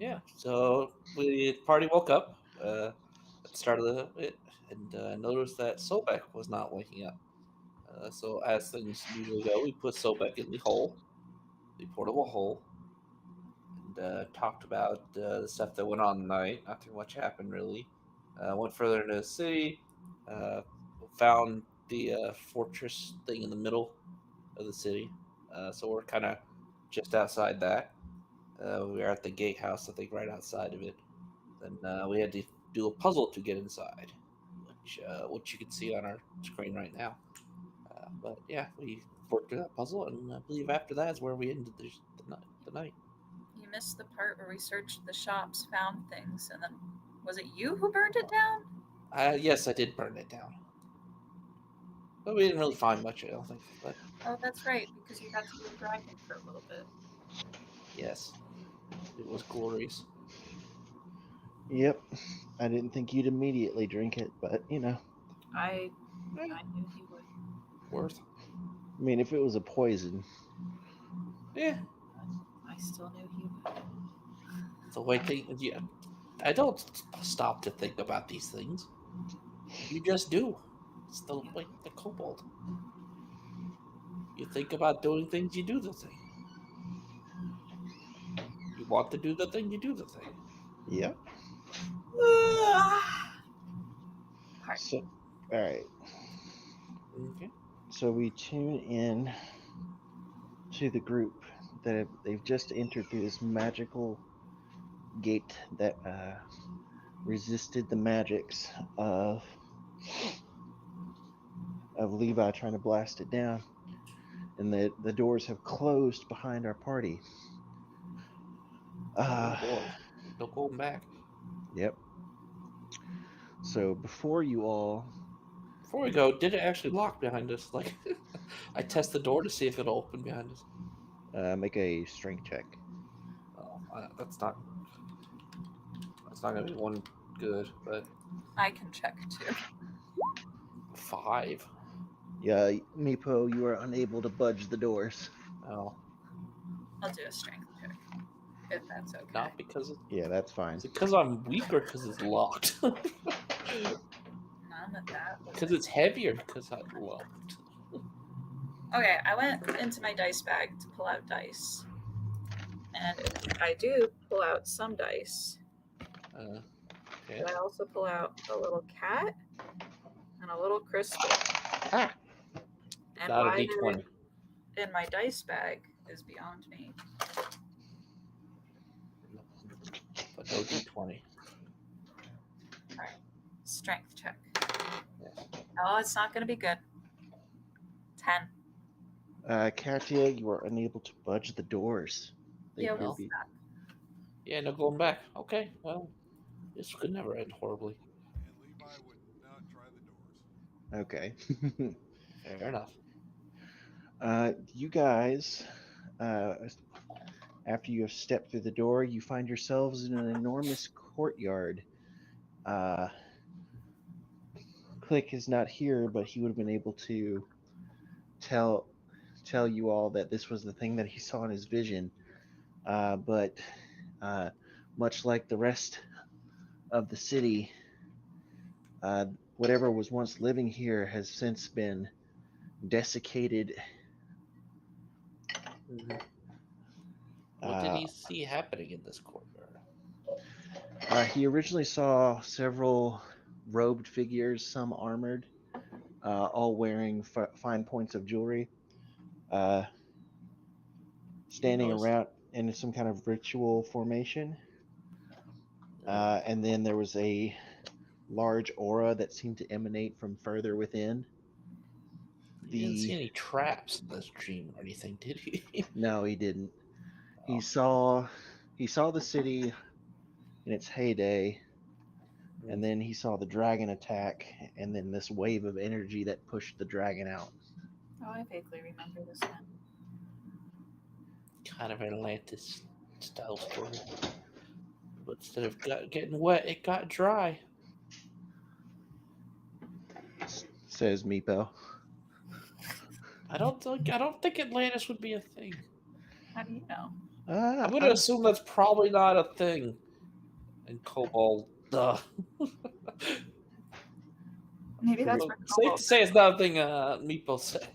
Yeah. So the party woke up at the start of it and noticed that Sobek was not waking up. So as things usually go, we put Sobek in the hole, the portable hole, and talked about the stuff that went on tonight. Not too much happened really. Went further into the city, uh, found the fortress thing in the middle of the city. So we're kind of just outside that. We were at the gatehouse, I think, right outside of it. Then we had to do a puzzle to get inside, which you can see on our screen right now. But yeah, we worked through that puzzle, and I believe after that is where we ended the night. You missed the part where we searched the shops, found things, and then was it you who burned it down? Yes, I did burn it down, but we didn't really find much. I don't think. But Oh, that's right, because you got to be a dragon for a little bit. yes, it was glorious. Yep. I didn't think you'd immediately drink it, but I Eh, I knew he would. worth. I mean, if it was a poison, Yeah, I still knew he would. it's the way things. Yeah, I don't stop to think about these things. You just do. It's the Yeah. like the kobold. You think about doing things, you do the thing. You want to do the thing, you do the thing. yep. Pardon So, me. all right. Okay. So we tune in to the group they've just entered through this magical gate that resisted the magics of Levi trying to blast it down, and the doors have closed behind our party. Oh Uh, boy. No going back. yep. So before you all, Before we go, did it actually lock behind us? Like, I test the door to see if it'll open behind us. make a strength check. Oh, that's not gonna be one good, but I can check too. 5. Yeah, Meepo, you are unable to budge the doors. Oh, I'll do a strength check if that's okay. not because Yeah, that's fine. is it because I'm weak or because it's locked? None of that was Because it. it's heavier because I locked. Okay, I went into my dice bag to pull out dice, and I do pull out some dice, Uh, okay. but I also pull out a little cat and a little crystal. Ah, And Not a why they're D20, in my dice bag is beyond me. but no D20. All right, strength check. Yes. Oh, it's not going to be good. 10. Katia, you are unable to budge the doors. They Yeah, appear we'll to Well, be stop. yeah, no going back. Okay, well, this could never end horribly. And Levi would not try the doors. okay. Fair enough. You guys, uh, after you have stepped through the door, you find yourselves in an enormous courtyard. Uh, Click is not here, but he would have been able to tell tell you all that this was the thing that he saw in his vision. But uh, much like the rest of the city, uh, whatever was once living here has since been desiccated. Hmm. What did Uh, he see happening in this courtyard? he originally saw several robed figures, some armored, all wearing fine points of jewelry, uh, You standing noticed? around in some kind of ritual formation. Uh, And then there was a large aura that seemed to emanate from further within. he didn't see The any traps in this dream or anything, did he? No, he didn't. He Oh. saw he saw the city in its heyday, and Mm. then he saw the dragon attack, and then this wave of energy that pushed the dragon out. Oh, I vaguely remember this one. Kind of an Atlantis style story. But instead of getting wet, it got dry. Says Meepo. I don't think Atlantis would be a thing. How do you know? I'm going to assume that's probably not a thing in Cobalt. Duh. Maybe that's Well, where safe Cobalt. to say it's not a thing Meepo said.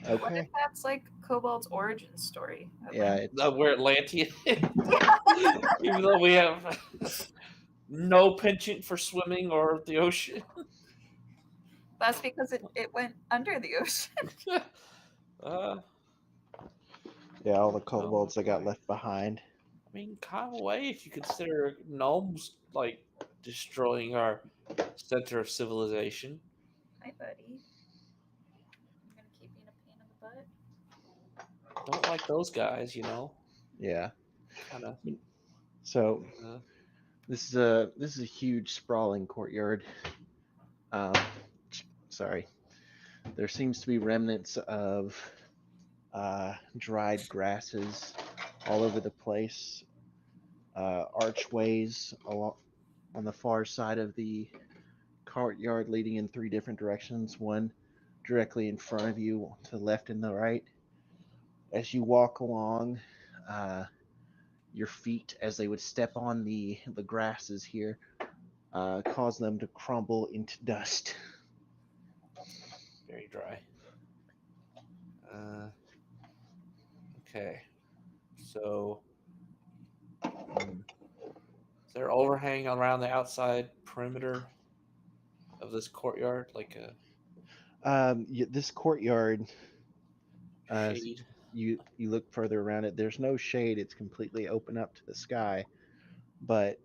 What Okay. if that's like Cobalt's origin story? Yeah, it's We're Atlantean. Even though we have no penchant for swimming or the ocean. That's because it went under the ocean. uh, yeah, all the kobolds that got okay. left behind. I mean, kind of a way if you consider gnomes like destroying our center of civilization. Hi, buddy. I'm gonna keep being a pain in the butt. Don't like those guys, you know. Yeah. Kind of. So this is a huge sprawling courtyard. Um, sorry. There seems to be remnants of dried grasses all over the place. Archways along on the far side of the courtyard leading in three different directions. One directly in front of you, to the left and the right. As you walk along, your feet, as they would step on the grasses here, cause them to crumble into dust. very dry. Okay. So, is there overhang around the outside perimeter of this courtyard, like a This courtyard, shade? you look further around it. There's no shade. It's completely open up to the sky, but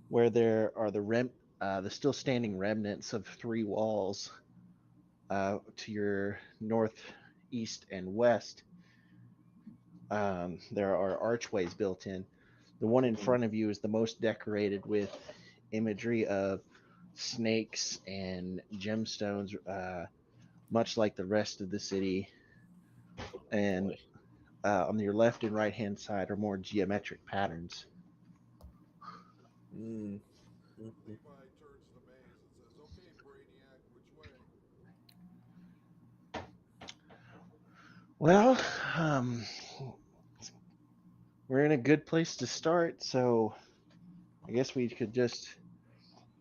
where there are the still standing remnants of three walls to your north, east, and west, there are archways built in. The one in front of you is the most decorated with imagery of snakes and gemstones, much like the rest of the city. And on your left and right hand side are more geometric patterns. Mm. Levi turns the maze and says, "Okay, Brainiac, which way?" Well, we're in a good place to start, so I guess we could just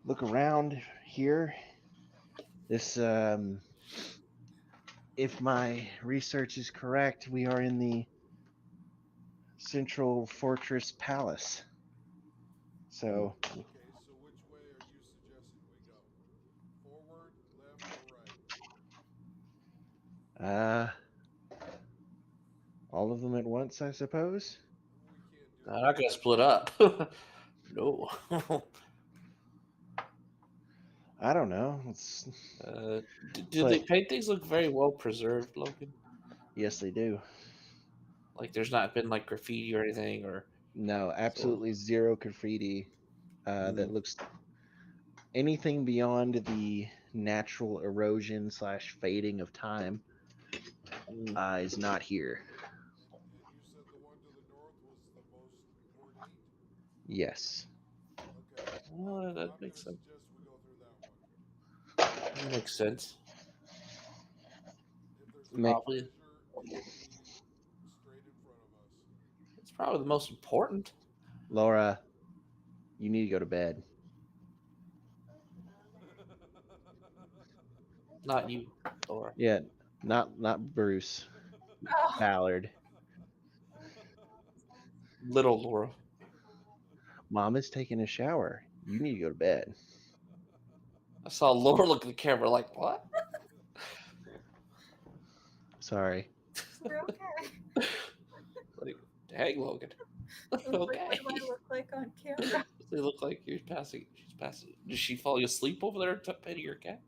look around here. This, if my research is correct, we are in the Central Fortress Palace. So, Okay, so which way are you suggesting we go? Forward, left, or right? uh, all of them at once, I suppose. We can't do I'm that. not gonna split up. No. I don't know. Do the paintings look very well preserved, Logan? Yes, they do. Like there's not been like graffiti or anything, or No, absolutely zero graffiti that looks anything beyond the natural erosion / fading of time is not here. And you said the one to the north was the most ornate? Yes. Okay. Well, I'm that going makes to sense. suggest we go through that one. That makes sense. If there's Ma- any Probably, treasure, it will be straight in front of us. it's probably the most important. Laura, you need to go to bed. Not you, Laura. Yeah, not Bruce. Oh, Ballard. Little Laura. Mom is taking a shower. You need to go to bed. I saw Laura look at the camera like, what? Sorry. we're okay. Like, dang, Logan. Like, Okay. what do I look like on camera? They look like you're passing. She's passing. Did she fall asleep over there petting your cat?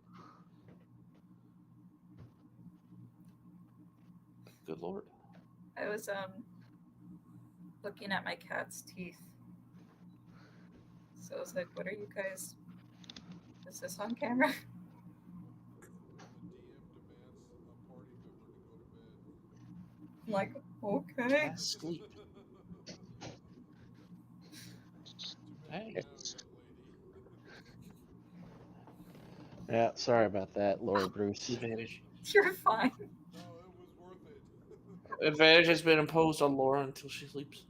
Good lord. I was looking at my cat's teeth. So I was like, what are you guys? Is this on camera? The DM demands a party member to go to bed. I'm like, okay. Cat sleep. Too bad Hey. you don't have that lady. Yeah, sorry about that, Laura Bruce. Advantage. You're fine. No, it was worth it. Advantage has been imposed on Laura until she sleeps.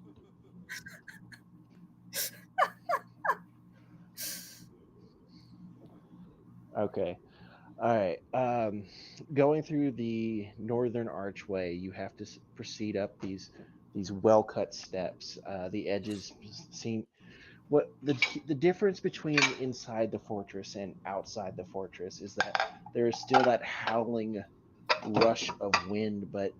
Okay. All right. Going through the northern archway, you have to proceed up these well cut steps. The edges seem what the difference between inside the fortress and outside the fortress is that there is still that howling rush of wind, but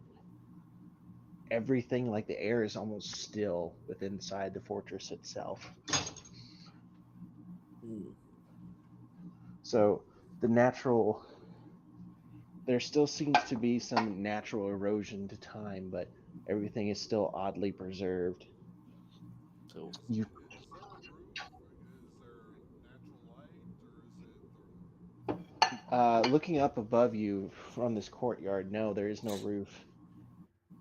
everything like the air is almost still within inside the fortress itself. Hmm. So the natural there still seems to be some natural erosion to time, but everything is still oddly preserved. So You Is there a roof? Is there natural light, or is it looking up above you from this courtyard, no, there is no roof.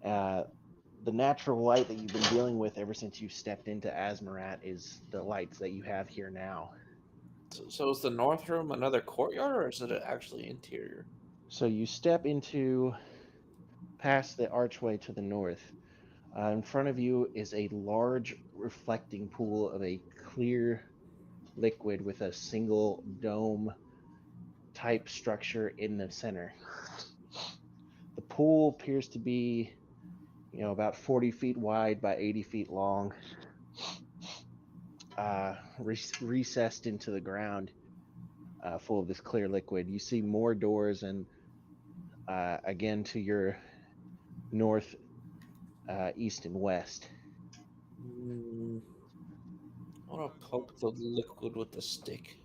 The natural light that you've been dealing with ever since you stepped into Asmarat is the lights that you have here now. So is the north room another courtyard, or is it actually interior? So you step into past the archway to the north. In front of you is a large reflecting pool of a clear liquid with a single dome type structure in the center. The pool appears to be, about 40 feet wide by 80 feet long, recessed into the ground, full of this clear liquid. You see more doors, and again to your north, east, and west. Hmm. I want to poke the liquid with the stick.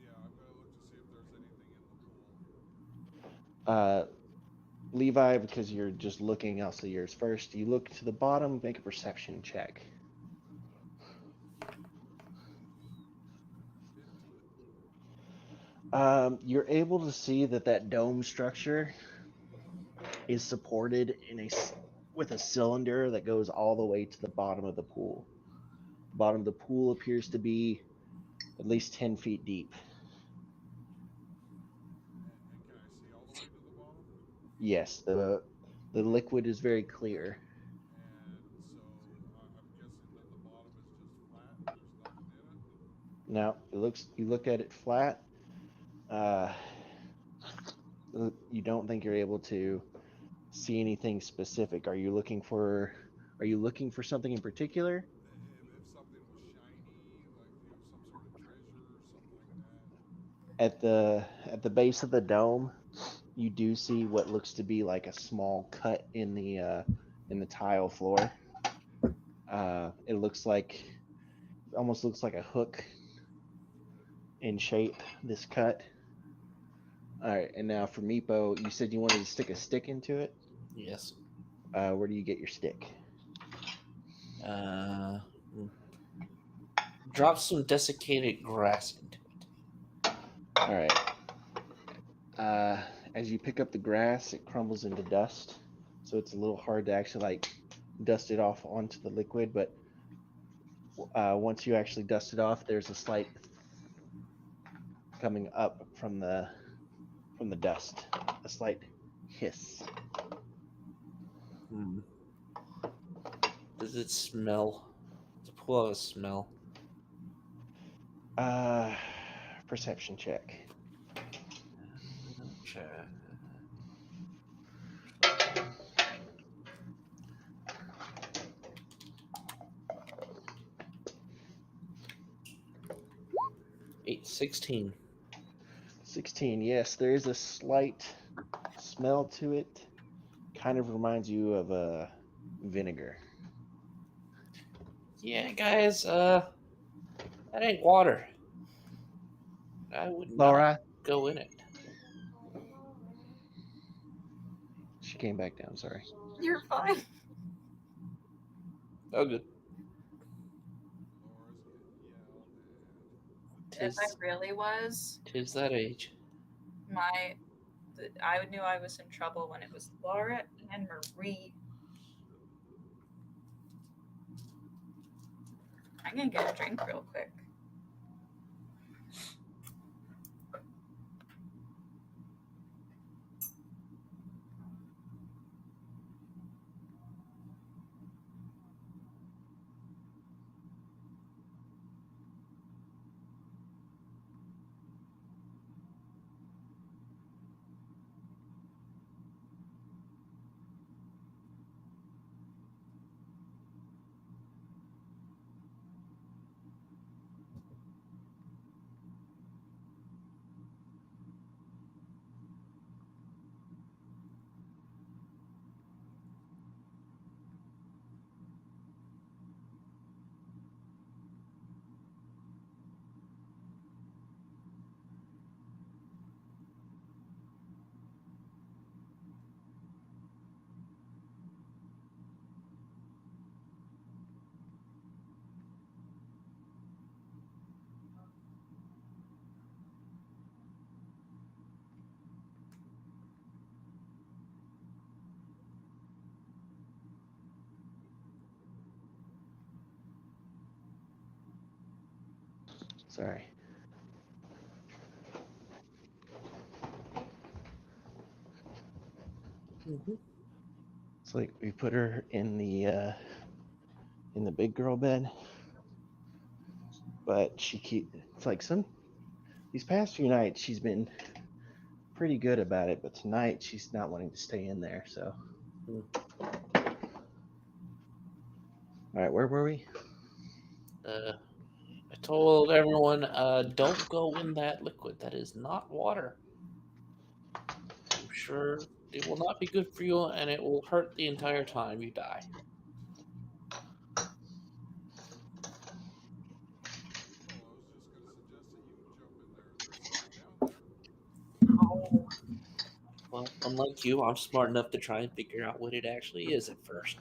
yeah, I'm gonna look to see if there's anything in the pool. Uh, Levi, because you're just looking, I'll say yours first. You look to the bottom, make a perception check. Into it. You're able to see that dome structure is supported with a cylinder that goes all the way to the bottom of the pool. The bottom of the pool appears to be at least 10 feet deep. And can I see all the way to the bottom? Yes, the liquid is very clear. And so I'm guessing then the bottom is just flat. There's nothing in it. Now you look at it flat. Uh, you don't think you're able to see anything specific. Are you looking for something in particular? If something was shiny, like some sort of treasure or something like that. At the base of the dome, you do see what looks to be like a small cut in the tile floor. It almost looks like a hook in shape. This cut. All right, and now for Meepo, you said you wanted to stick a stick into it. Yes. Where do you get your stick? Uh, hmm. Drop some desiccated grass into it. All right. As you pick up the grass, it crumbles into dust, so it's a little hard to actually dust it off onto the liquid. But once you actually dust it off, there's a slight coming up from the dust, a slight hiss. Hmm. Does it smell? Does the pool have a smell? Uh, Perception check. Check. 16. 16. Yes, there is a slight smell to it. Kind of reminds you of vinegar. Yeah, guys, that ain't water. I would not Laura, go in it. she came back down. Sorry. You're fine. Oh, good. Laura's getting yelled at. If I Tis, really was, tis that age. I knew I was in trouble when it was Laura and Marie. I'm gonna get a drink real quick. Sorry. It's like we put her in the big girl bed, but it's like these past few nights she's been pretty good about it, but tonight she's not wanting to stay in there. So, all right, where were we? I told everyone, don't go in that liquid. That is not water. I'm sure it will not be good for you, and it will hurt the entire time you die. Oh, Well, unlike you, I'm smart enough to try and figure out what it actually is at first.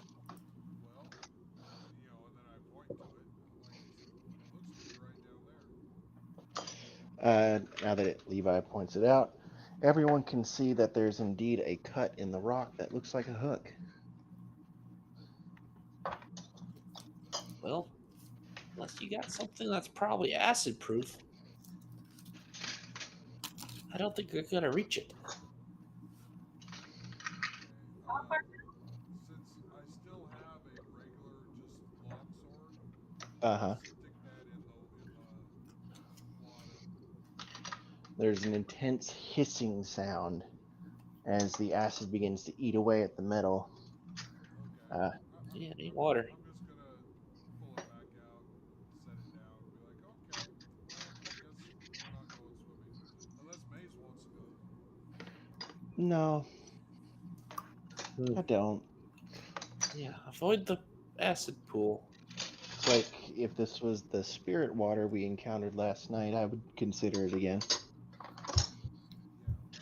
Now that Levi points it out, everyone can see that there's indeed a cut in the rock that looks like a hook. Well, unless you got something that's probably acid proof, I don't think you're gonna reach it. how far? Since I still have a regular just longsword, Uh-huh. stick that in the water. There's an intense hissing sound as the acid begins to eat away at the metal. Okay. Yeah, it ain't water. I'm just gonna pull it back out, set it down, and be like, okay, well, I guess we're not going swimming unless Maze wants to go. No, Hmm. I don't. Yeah, avoid the acid pool. It's like if this was the spirit water we encountered last night, I would consider it again. Yeah, that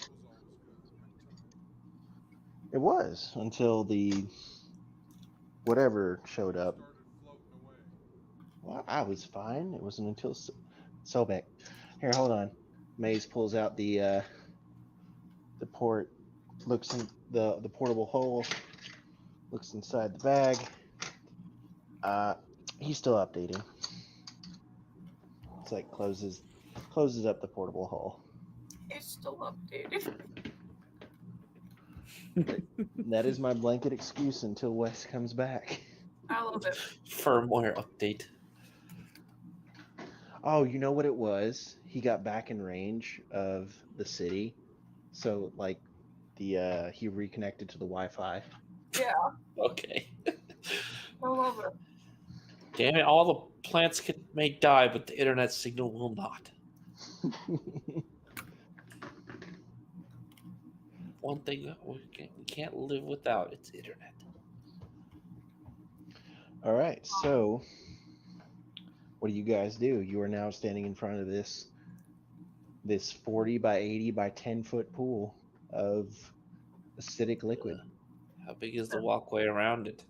was always good. Good time. It was until the whatever showed up. Started floating away. Well, I was fine. It wasn't until Sobek. Here, hold on. Maze pulls out the port, looks in the portable hole, looks inside the bag. He's still updating. It's like closes up the portable hole. It's still updated. That is my blanket excuse until Wes comes back. I love it. Firmware update. Oh, you know what it was? He got back in range of the city, so like he reconnected to the Wi-Fi. Yeah, Okay. I love it. Damn it, all the plants may die, but the internet signal will not. One thing we can't live without, it's internet. All right, so what do you guys do? You are now standing in front of this 40 by 80 by 10-foot pool of acidic liquid. How big is the walkway around it?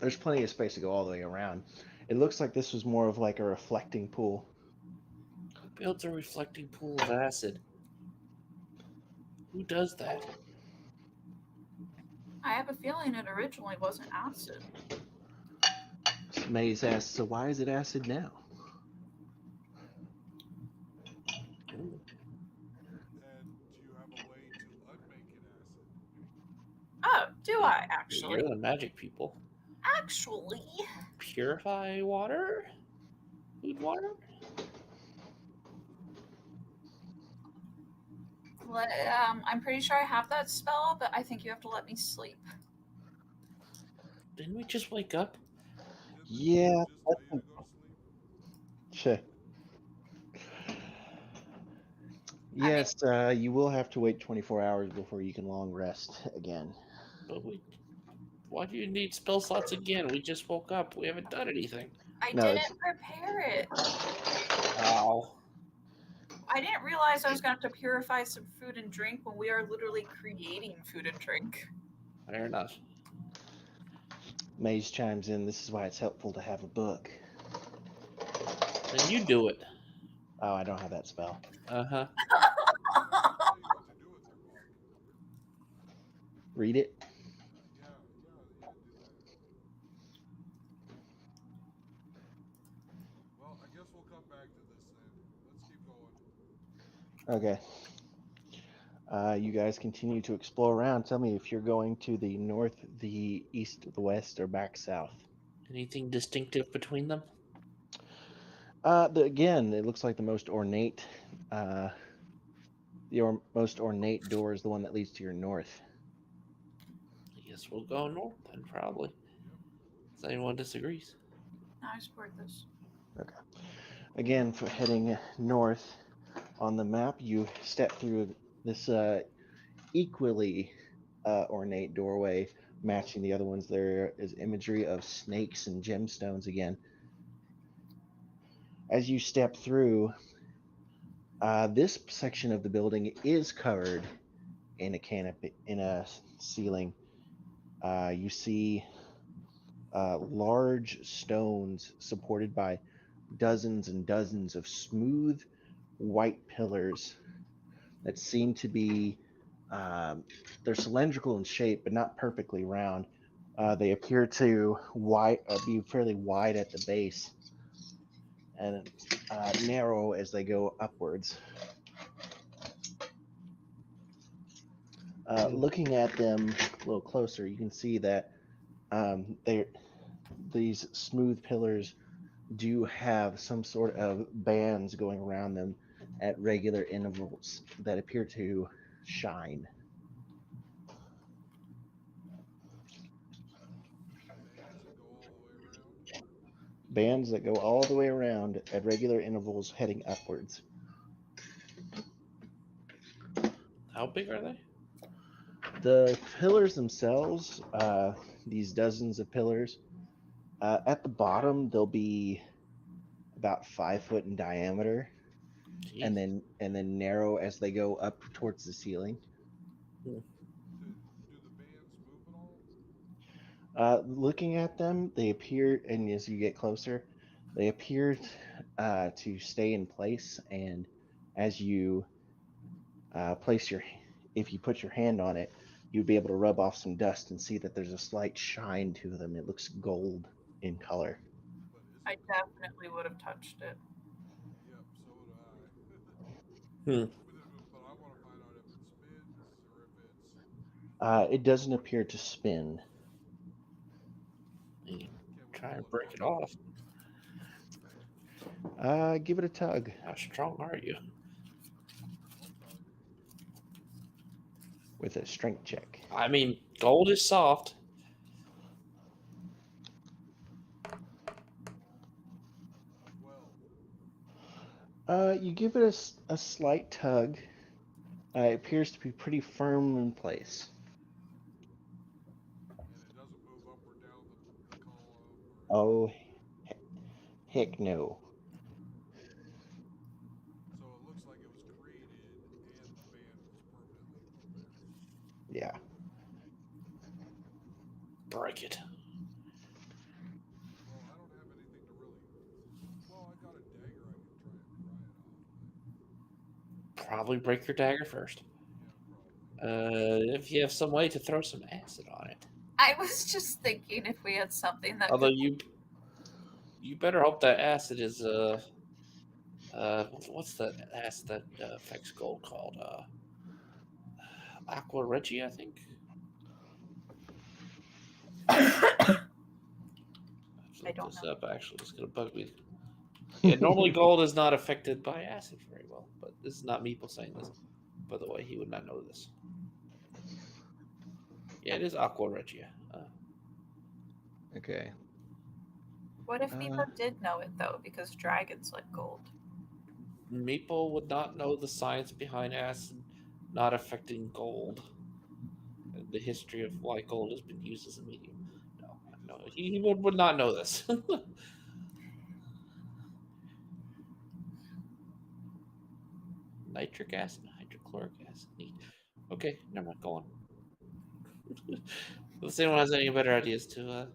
There's plenty of space to go all the way around. It looks like this was more of like a reflecting pool. Who builds a reflecting pool of acid? Who does that? I have a feeling it originally wasn't acid. Maze asks, so why is it acid now? Ooh, And do you have a way to unmake it acid? Oh, do I actually? You're the magic people. Actually, Purify water? Food water? I'm pretty sure I have that spell, but I think you have to let me sleep. Didn't we just wake up? Didn't Yeah, just tell you to go to sleep? Sure. Yes, you will have to wait 24 hours before you can long rest again. But why do you need spell slots again? We just woke up. We haven't done anything. I No, didn't prepare it. Ow. I didn't realize I was going to have to purify some food and drink when we are literally creating food and drink. Fair enough. Maze chimes in. This is why it's helpful to have a book. Then you do it. Oh, I don't have that spell. Uh-huh. Tell you what to do with your book. Read it. Yeah, you can do that. Well, I guess we'll come back to this thing. Okay. You guys continue to explore around. Tell me if you're going to the north, the east, the west, or back south. Anything distinctive between them? Again, it looks like the most ornate, uh, most ornate door is the one that leads to your north. I guess we'll go north then, probably. If anyone disagrees. No, I support this. Okay. Again, for heading north on the map, you step through this equally ornate doorway, matching the other ones. There is imagery of snakes and gemstones again. As you step through, this section of the building is covered in a canopy, in a ceiling. You see large stones supported by dozens and dozens of smooth white pillars that seem to be they're cylindrical in shape but not perfectly round. They appear to be fairly wide at the base and narrow as they go upwards. Looking at them a little closer, you can see that these smooth pillars do have some sort of bands going around them at regular intervals that appear to shine. Bands that go all the way around. Bands that go all the way around at regular intervals heading upwards. How big are they? The pillars themselves, these dozens of pillars, at the bottom they'll be about 5 foot in diameter, Jeez. and then narrow as they go up towards the ceiling. Do the bands move at all? Looking at them, they appear, and as you get closer, they appear to stay in place. And as you if you put your hand on it, you'd be able to rub off some dust and see that there's a slight shine to them. It looks gold in color. But is I it? definitely would have touched it. Yep, so would I. Hmm. But I want to find out if it spins or if it's. It doesn't appear to spin. You Can we try and pull it break it off? off. Give it a tug How strong are you? I'll try. with a strength check. I mean, gold is soft. 12. You give it a slight tug. It appears to be pretty firm in place. And it doesn't move up or down the column or. Oh, heck no. So it looks like it was created and the band was permanently put there. Yeah. Break it. Well, I don't have anything to really. Well, I got a dagger I can try and pry it off. Probably break your dagger first. Yeah, probably. If you have some way to throw some acid on it. I was just thinking if we had something that Although could. you better hope that acid is what's that acid that affects gold called? Aqua Regia, I think. I don't this know. up actually. It's gonna bug me. Yeah, normally gold is not affected by acid very well, but this is not Meeple saying this. By the way, he would not know this. Yeah, it is Aqua Regia. Okay. What if Meepo did know it though, because dragons like gold? Meeple would not know the science behind acid not affecting gold. And the history of why gold has been used as a medium. No, he would not know this. Nitric acid, hydrochloric acid. Neat. Okay, never mind. Go on. If anyone has any better ideas to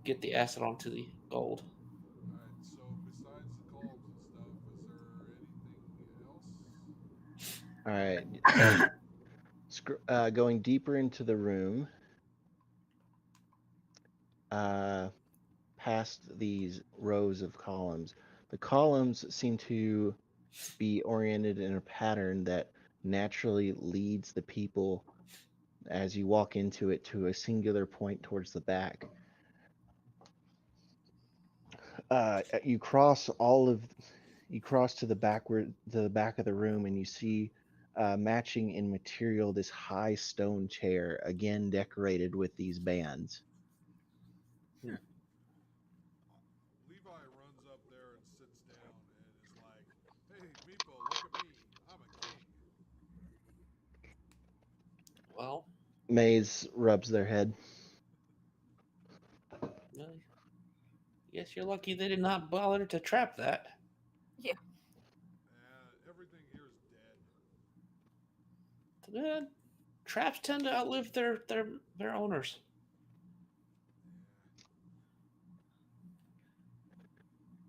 get the acid onto the gold. Alright, so besides the columns and stuff, is there anything else? All right. Going deeper into the room, past these rows of columns, the columns seem to be oriented in a pattern that naturally leads the people as you walk into it to a singular point towards the back. You cross you cross to the back of the room, and you see matching in material this high stone chair, again decorated with these bands. Levi runs up there and sits down and is like, "Hey, Meepo, look at me. I'm a king." Well, Maze rubs their head. yes, you're lucky they did not bother to trap that. Everything here is dead. Traps tend to outlive their owners.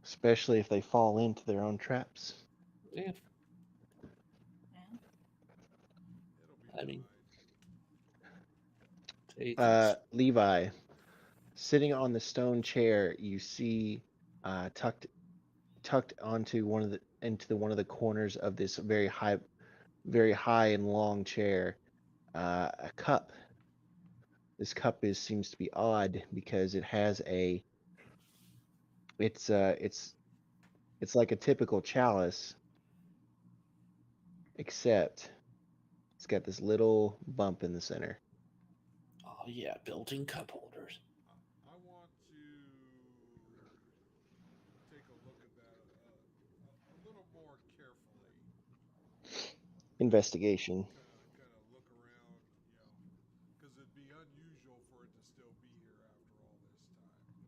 Especially if they fall into their own traps. Yeah, It'll be I mean, fine. Levi, sitting on the stone chair, you see tucked onto one of the corners of this very high and long chair, a cup. This cup seems to be odd because it has it's like a typical chalice, except it's got this little bump in the center. oh yeah, built-in cup holders. I want to take a look at that a little more carefully. Investigation. Kind of look around, because it'd be unusual for it to still be here after all this time.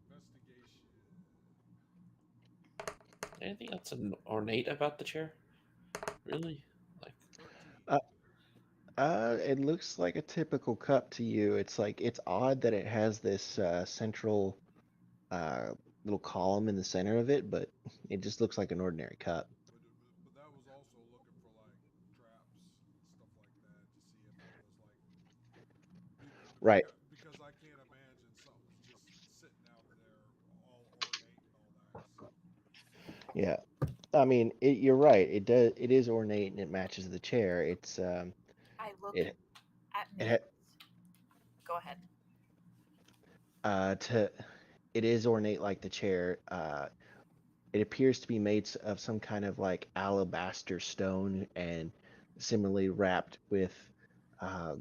Investigation. Anything else ornate about the chair? Really? Like 13. It looks like a typical cup to you. It's odd that it has this central uh, little column in the center of it, but it just looks like an ordinary cup. But that was also looking for like traps and stuff like that to see if it was like Right. because I can't imagine something's just sitting out there all ornate and all that. So. Yeah. I mean, you're right. It is ornate and it matches the chair. I look It at it me. Go ahead. to it is ornate like the chair. It appears to be made of some kind of like alabaster stone and similarly wrapped with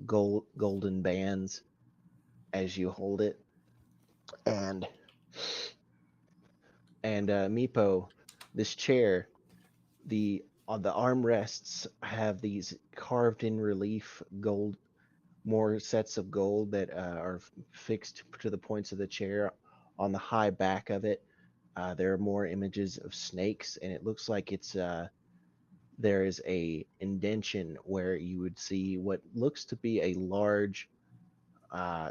golden bands as you hold it. And Meepo, this chair, the on the armrests have these carved in relief more sets of gold that are fixed to the points of the chair. On the high back of it, there are more images of snakes, and it looks like there is a indention where you would see what looks to be a large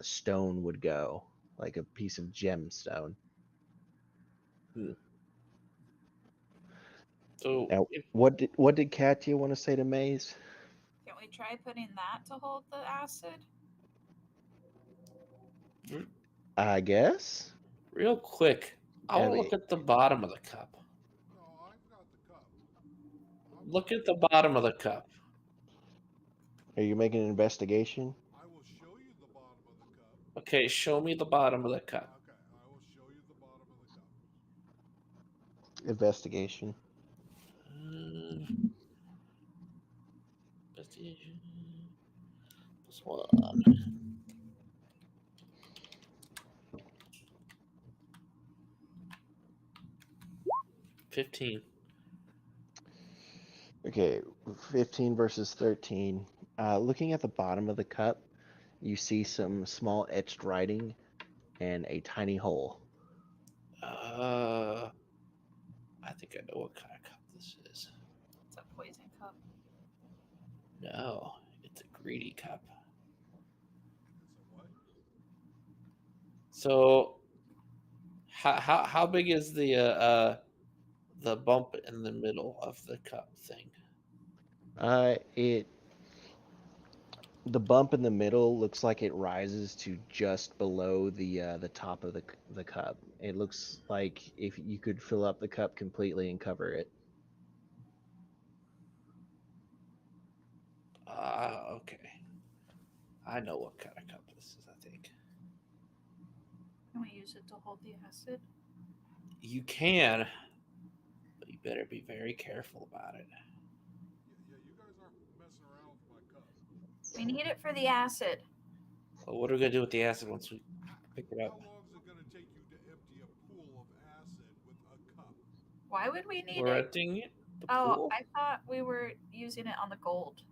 stone would go, like a piece of gemstone. so. Now, If, what did Katya want to say to Maze? Can we try putting that to hold the acid? I guess. real quick, I want to Ellie, look at the bottom of the cup. No, I've got the cup. Look at the bottom of the cup. are you making an investigation? I will show you the bottom of the cup. Okay, show me the bottom of the cup. Okay, I will show you the bottom of the cup. Investigation. Investigation. +1. 15. Okay, 15 versus 13. Looking at the bottom of the cup, you see some small etched writing and a tiny hole. I think I know what kind of cup this is. It's a poison cup. No, it's a greedy cup. It's a what? So, how big is the bump in the middle of the cup thing? The bump in the middle looks like it rises to just below the top of the cup. It looks like if you could fill up the cup completely and cover it. Okay. I know what kind of cup this is, I think. Can we use it to hold the acid? You can, but you better be very careful about it. Yeah, you guys aren't messing around with my cup. We need it for the acid. Well, what are we going to do with the acid once we pick it How up? long is it going to take you to empty a pool of acid with a cup? Why would we need We're it? emptying it? The Oh, pool? I thought we were using it on the gold.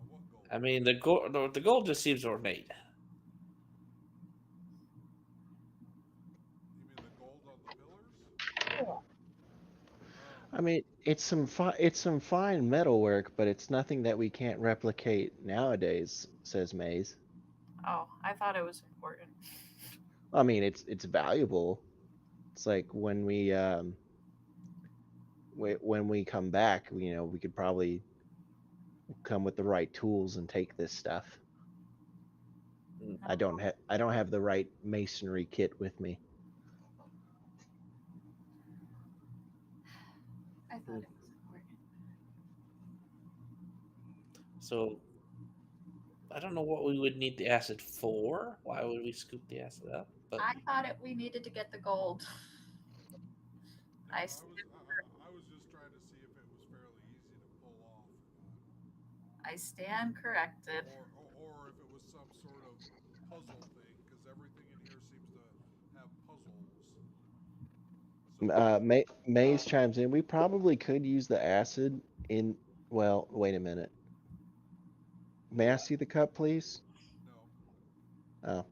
What gold? I mean, the gold just seems ornate. You mean the gold on the pillars? Oh, I mean, it's some fine metalwork, but it's nothing that we can't replicate nowadays, says Maze. Oh, I thought it was important. I mean, it's valuable. It's like when we come back, you know, we could probably come with the right tools and take this stuff. I don't have the right masonry kit with me. I thought it was important. So I don't know what we would need the acid for. Why would we scoop the acid up? But I thought we needed to get the gold. no, I I s- was just trying to see if it was fairly easy to pull off I stand corrected. or if it was some sort of puzzle thing, because everything in here seems to have puzzles. So, Maze chimes in. We probably could use the acid in. Well, wait a minute. May I see the cup, please? no. Oh,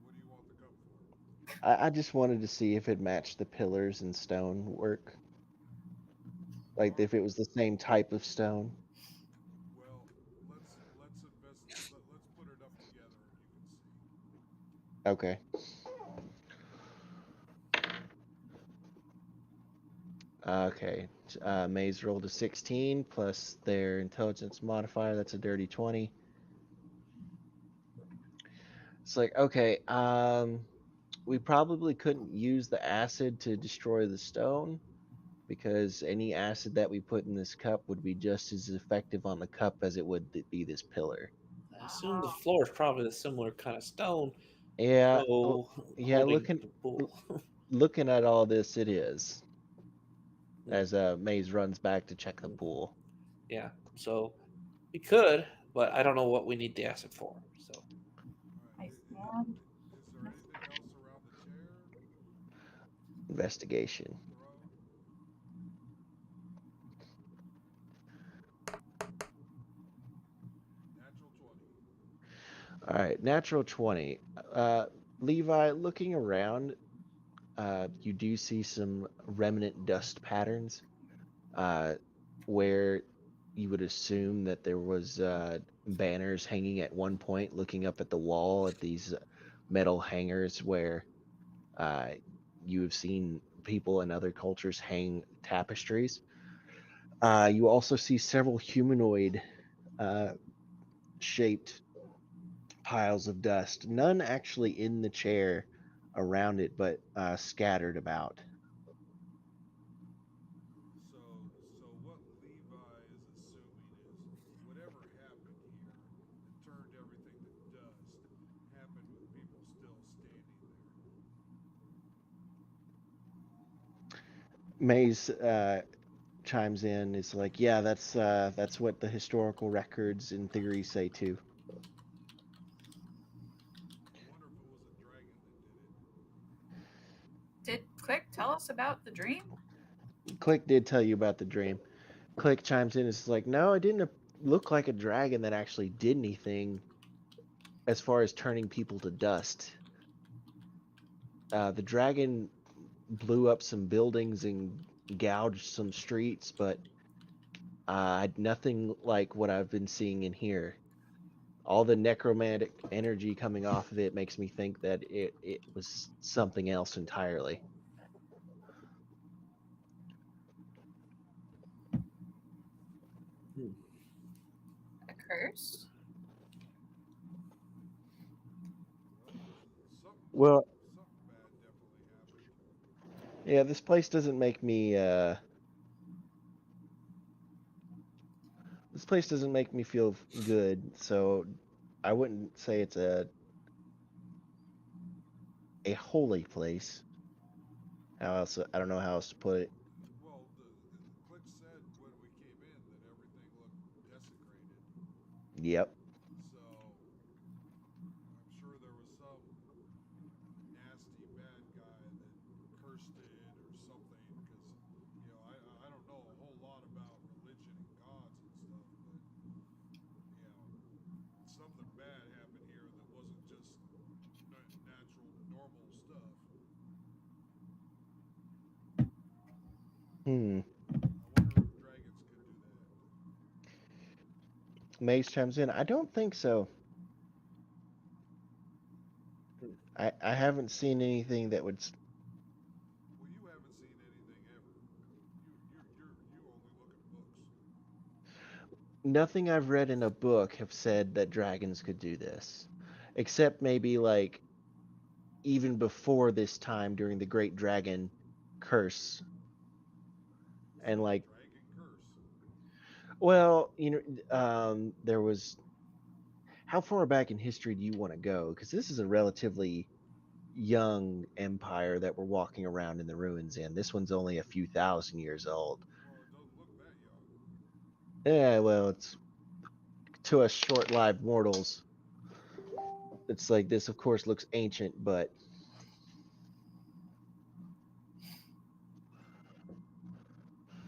What do you want the cup for? I just wanted to see if it matched the pillars and stone work. Like if it was the same type of stone. Well, let's put it up together and you can see. Okay. Okay. Maze rolled a 16 plus their intelligence modifier. That's a dirty 20. It's like, okay, we probably couldn't use the acid to destroy the stone because any acid that we put in this cup would be just as effective on the cup as it would be this pillar. I assume the floor is probably a similar kind of stone. Yeah, So yeah. holding the pool. Looking at all this, it is. Hmm. As Maze runs back to check the pool. Yeah. So we could, but I don't know what we need the acid for. So All I right. stand. Is there anything else around the chair? Investigation. Throw? Natural 20. All right, natural 20. Levi, looking around, you do see some remnant dust patterns where you would assume that there was banners hanging at one point looking up at the wall at these metal hangers where you have seen people in other cultures hang tapestries. You also see several humanoid uh, shaped piles of dust, none actually in the chair around it, but scattered about. So what Levi is assuming is whatever happened here that turned everything to dust happened with people still standing there. Maze chimes in. Is like, yeah, that's what the historical records in theory say too. I wonder if it was a dragon that did it. Did Click tell us about the dream? Click did tell you about the dream. Click chimes in. It's like, no, it didn't look like a dragon that actually did anything as far as turning people to dust. The dragon blew up some buildings and gouged some streets, but nothing like what I've been seeing in here. All the necromantic energy coming off of it makes me think that it was something else entirely. A curse? Well, Well, something bad definitely happened. Yeah, this place doesn't make me. This place doesn't make me feel good, so I wouldn't say it's a holy place. How else? I don't know how else to put it. Well, Click said when we came in that everything looked desecrated. Yep. So I'm sure there was some nasty bad guy that cursed it or something. Because I don't know a whole lot about religion and gods and stuff, but something bad happened here that wasn't just natural, normal stuff. Hmm. I wonder if dragons could do that. Maze chimes in. I don't think so. I haven't seen anything that would. Well, you haven't seen anything ever. You only look at books. Nothing I've read in a book have said that dragons could do this, except maybe like even before this time during the Great Dragon Curse, What's and the like, dragon curse? well, there was. How far back in history do you want to go? Because this is a relatively young empire that we're walking around in the ruins in. This one's only a few thousand years old. Well, it doesn't look that young. Yeah, well, it's to us short-lived mortals. It's like this, of course, looks ancient, but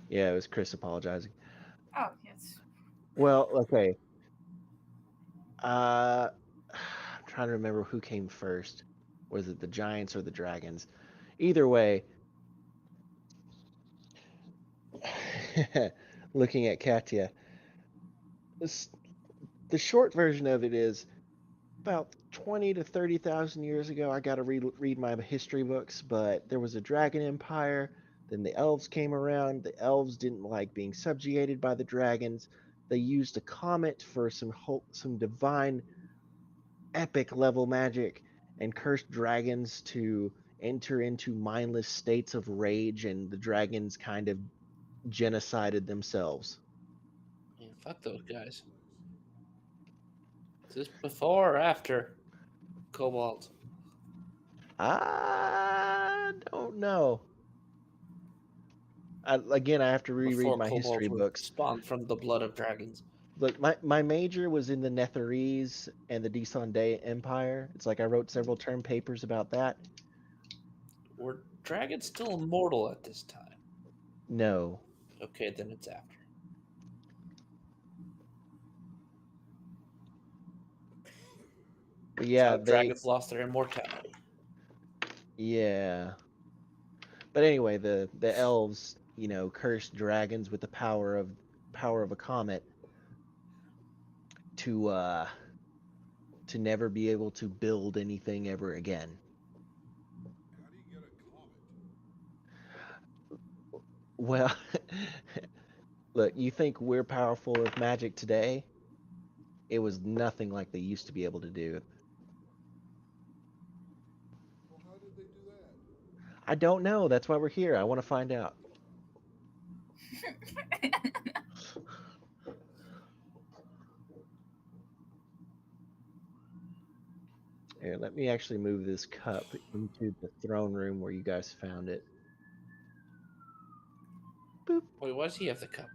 yeah, it was Chris apologizing. Oh, yes. Well, okay. I'm trying to remember who came first. Was it the giants or the dragons? Either way, looking at Katya, this, the short version of it is about 20 to 30,000 years ago. I got to read my history books, but there was a dragon empire. Then the elves came around. The elves didn't like being subjugated by the dragons. They used a comet for some divine epic level magic and cursed dragons to enter into mindless states of rage, and the dragons kind of genocided themselves. Yeah, fuck those guys. Is this before or after Cobalt? I don't know. Again, I have to reread Before my history Cobalt was books. spawned from the blood of dragons. Look, my major was in the Netherese and the Descendé Empire. It's like I wrote several term papers about that. Were dragons still immortal at this time? No. Okay, then it's after. But That's yeah, how dragons lost their immortality. yeah. But anyway, the elves, cursed dragons with the power of a comet to never be able to build anything ever again. How do you get a comet? Well, look, you think we're powerful with magic today? It was nothing like they used to be able to do. Well, how did they do that? I don't know. That's why we're here. I want to find out. Here, let me actually move this cup into the throne room where you guys found it. Boop. Wait, why does he have the cup?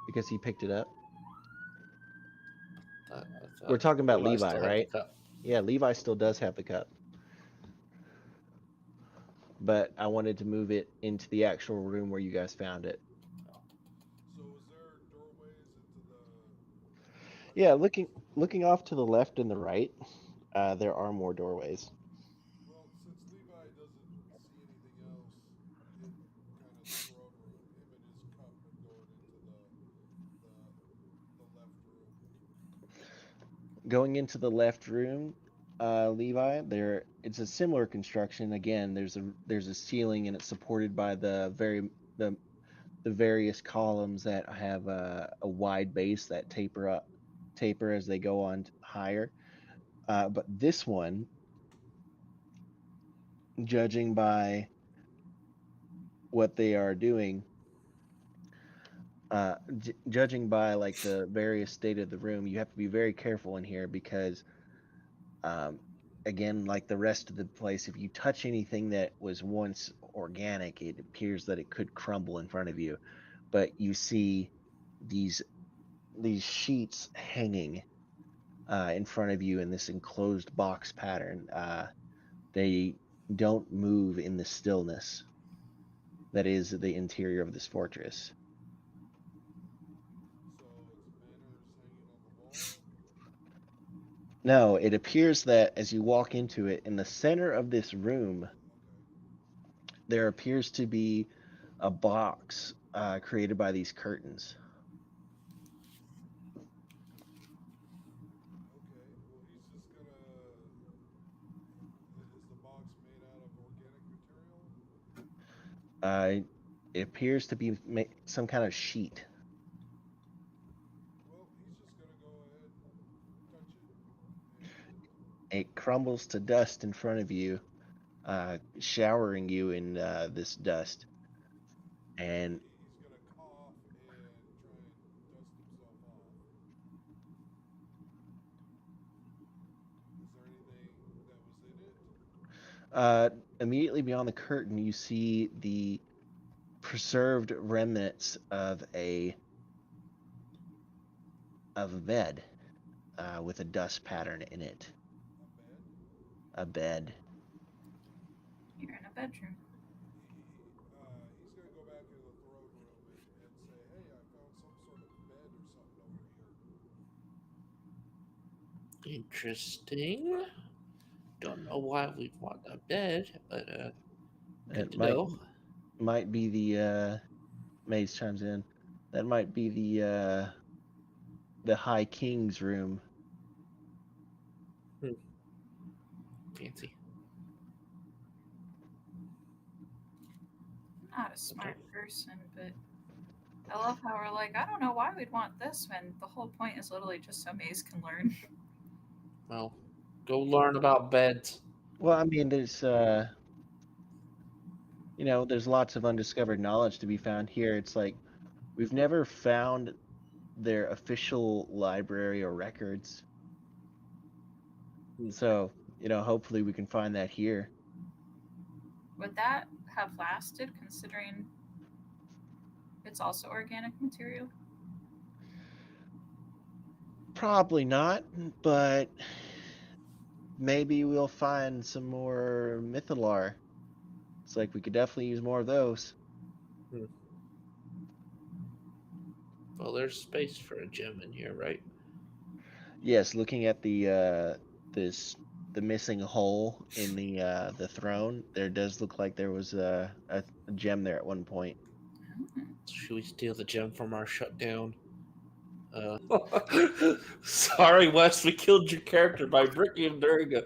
Because he picked it up. I We're thought talking about Levi Levi, still had the right? cup. Yeah, Levi still does have the cup. But I wanted to move it into the actual room where you guys found it. So is there doorways into the? Yeah, looking off to the left and the right, there are more doorways. Well, since Levi doesn't see anything else in kind of the throne room, him and his cup are going into the left room. Going into the left room, Levi, there it's a similar construction. Again, there's a ceiling and it's supported by the various columns that have a wide base that taper as they go on higher. But this one judging by what they are doing, judging by like the various state of the room, you have to be very careful in here because, um, again, like the rest of the place, if you touch anything that was once organic, it appears that it could crumble in front of you. But you see these sheets hanging in front of you in this enclosed box pattern. They don't move in the stillness that is the interior of this fortress. So it's banners hanging on the wall. No, it appears that as you walk into it, in the center of this room, Okay. there appears to be a box created by these curtains. Okay. Well, he's just gonna. Is the box made out of organic material? It appears to be some kind of sheet. Well, he's just gonna go ahead and touch it. And It crumbles to dust in front of you, showering you in this dust. And he's gonna cough and try and dust himself off. Is there anything that was in it? immediately beyond the curtain, you see the preserved remnants of a bed with a dust pattern in it. A bed? A bed. You're in a bedroom. He's gonna go back into the throne room and say, "Hey, I found some sort of bed or something over here." Interesting. Don't know why we'd want a bed, but good It to know. might be the Maze chimes in. That might be the High King's room. Fancy. Not a smart person, but I love how we're like, I don't know why we'd want this when the whole point is literally just so Maze can learn. Well, go learn about beds. Well, I mean, there's there's lots of undiscovered knowledge to be found here. It's like we've never found their official library or records. So, hopefully we can find that here. Would that have lasted considering it's also organic material? Probably not, but maybe we'll find some more mythalar. It's like we could definitely use more of those. Well, there's space for a gem in here, right? Yes, looking at the missing hole in the throne, there does look like there was a gem there at one point. Should we steal the gem from our shutdown? Sorry, Wes, we killed your character by breaking him during an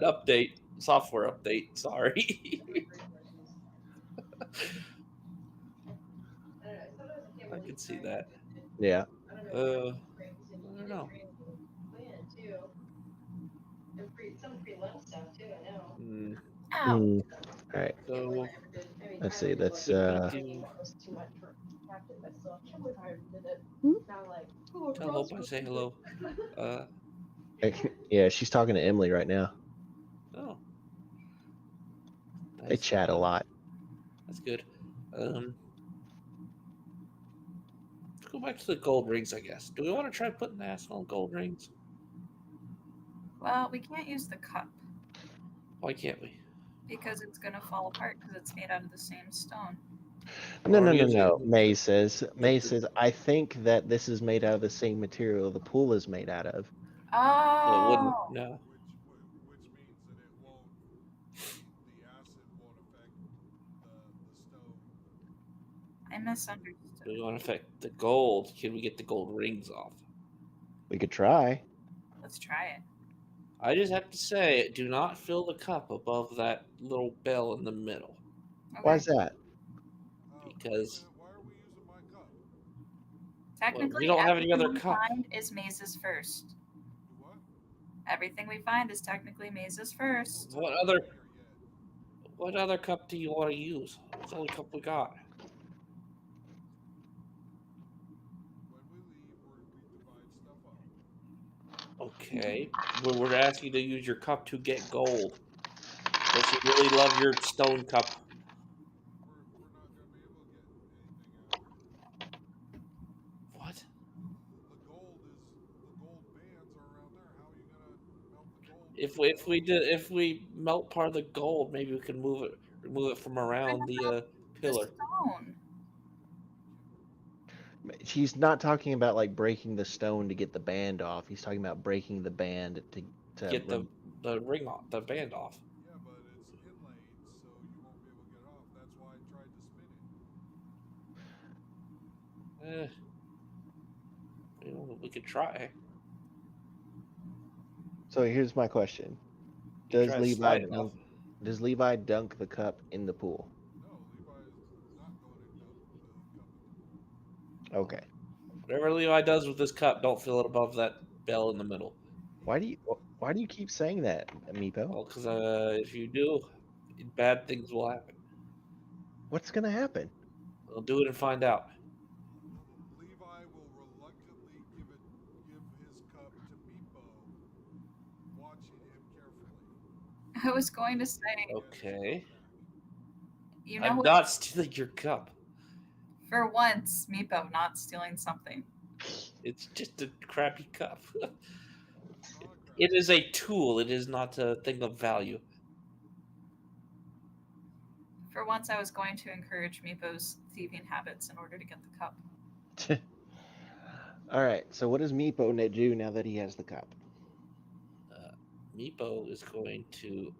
update, software update. Sorry. I can see that. Yeah. I don't know. Ow! All right. So Let's see. That's tell Hope I say hello. yeah, she's talking to Emily right now. Oh, They chat a lot. That's good. Let's go back to the gold rings, I guess. Do we want to try putting the ass on gold rings? Well, we can't use the cup Why can't we? because it's gonna fall apart because it's made out of the same stone. No. May says, I think that this is made out of the same material the pool is made out of. So it wouldn't. Oh, No. Which means that it won't. The acid won't affect the stone. I misunderstood. Do we want to affect the gold? Can we get the gold rings off? We could try. Let's try it. I just have to say, do not fill the cup above that little bell in the middle. Okay. Why is that? Because Why are we using my cup? Technically, we don't have any other everything we cup. find is Maze's first. Do what? Everything we find is technically Maze's first. What other What other cup do you want to use? It's the only cup we got. When we leave, we divide stuff up. Okay. We're asking you to use your cup to get gold. Unless you really love your stone cup. We're not going to be able to get anything out of here. What? The gold bands are around there. How are you going to melt the gold? If we melt part of the gold, maybe we can remove it from around the pillar. The stone. He's not talking about like breaking the stone to get the band off. He's talking about breaking the band to Get the ring off, the band off. Yeah, but it's inlaid, so you won't be able to get it off. That's why I tried to spin it. We could try. So here's my question: You Does try to Levi slide it dunk, off. does Levi dunk the cup in the pool? No, Levi is not going to dump the cup. Okay. Whatever Levi does with this cup, don't fill it above that bell in the middle. Why do you keep saying that, Meepo? Well, because if you do, bad things will happen. What's gonna happen? We'll do it and find out. Levi will reluctantly give his cup to Meepo, watching him carefully. I was going to say, Okay. you know I'm what? not stealing your cup. For once, Meepo not stealing something. It's just a crappy cup. It's not a crap. It is a tool. It is not a thing of value. For once, I was going to encourage Meepo's thieving habits in order to get the cup. All right. So what does Meepo do now that he has the cup? Meepo is going to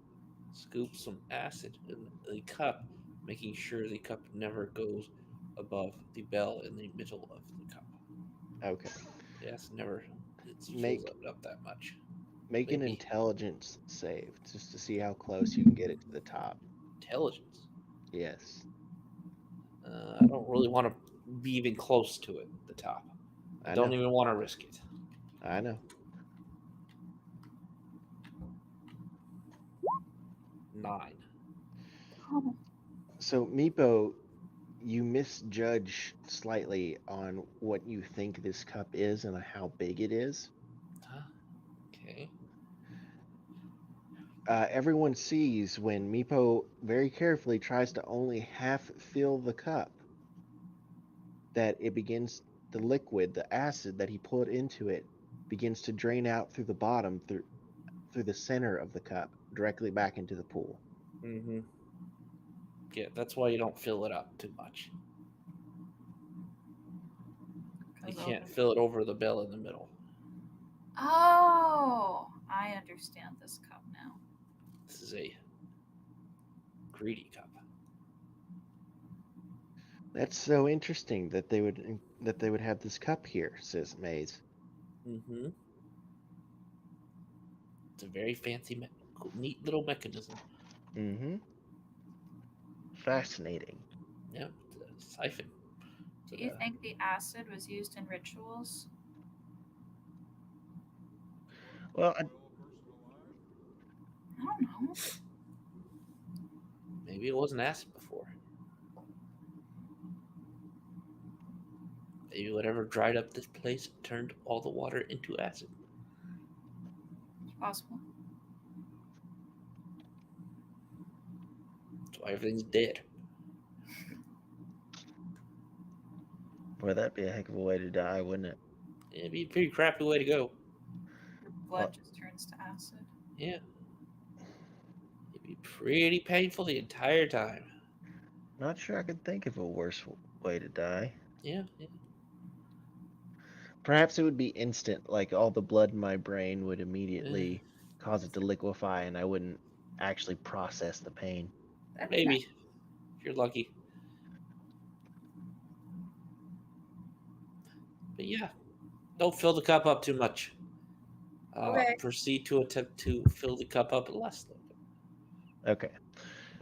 scoop some acid in the cup, making sure the cup never goes above the bell in the middle of the cup. Okay. Yes, never. It Make- fills up that much. Make an Maybe. intelligence save just to see how close you can get it to the top. Intelligence. Yes. I don't really want to be even close to it, the top. I I don't know. even want to risk it. I know. 9. Oh, So Meepo, you misjudge slightly on what you think this cup is and how big it is. Huh? Okay. Everyone sees when Meepo very carefully tries to only half fill the cup, that it begins, the liquid, the acid that he put into it, begins to drain out through the bottom, through the center of the cup, directly back into the pool. Mm-hmm. Yeah, that's why you don't fill it up too much. You 'cause can't of- fill it over the bell in the middle. Oh, I understand this cup now. This is a greedy cup. That's so interesting that they would have this cup here, says Maze. Mm-hmm. It's a very fancy, neat little mechanism. Mm-hmm. Fascinating. Yeah, it's a siphon. Do you think the acid was used in rituals? Well, Boil a person alive? I don't know. Maybe it wasn't acid before. Maybe whatever dried up this place turned all the water into acid. It's possible. That's why everything's dead. boy, that'd be a heck of a way to die, wouldn't it? It'd be a pretty crappy way to go. Your blood just turns to acid. Yeah. It'd be pretty painful the entire time. Not sure I could think of a worse way to die. Yeah. Perhaps it would be instant, like all the blood in my brain would immediately cause it to liquefy and I wouldn't actually process the pain. That'd be Maybe. nice. If you're lucky. But yeah, don't fill the cup up too much. Okay. Proceed to attempt to fill the cup up less. Okay.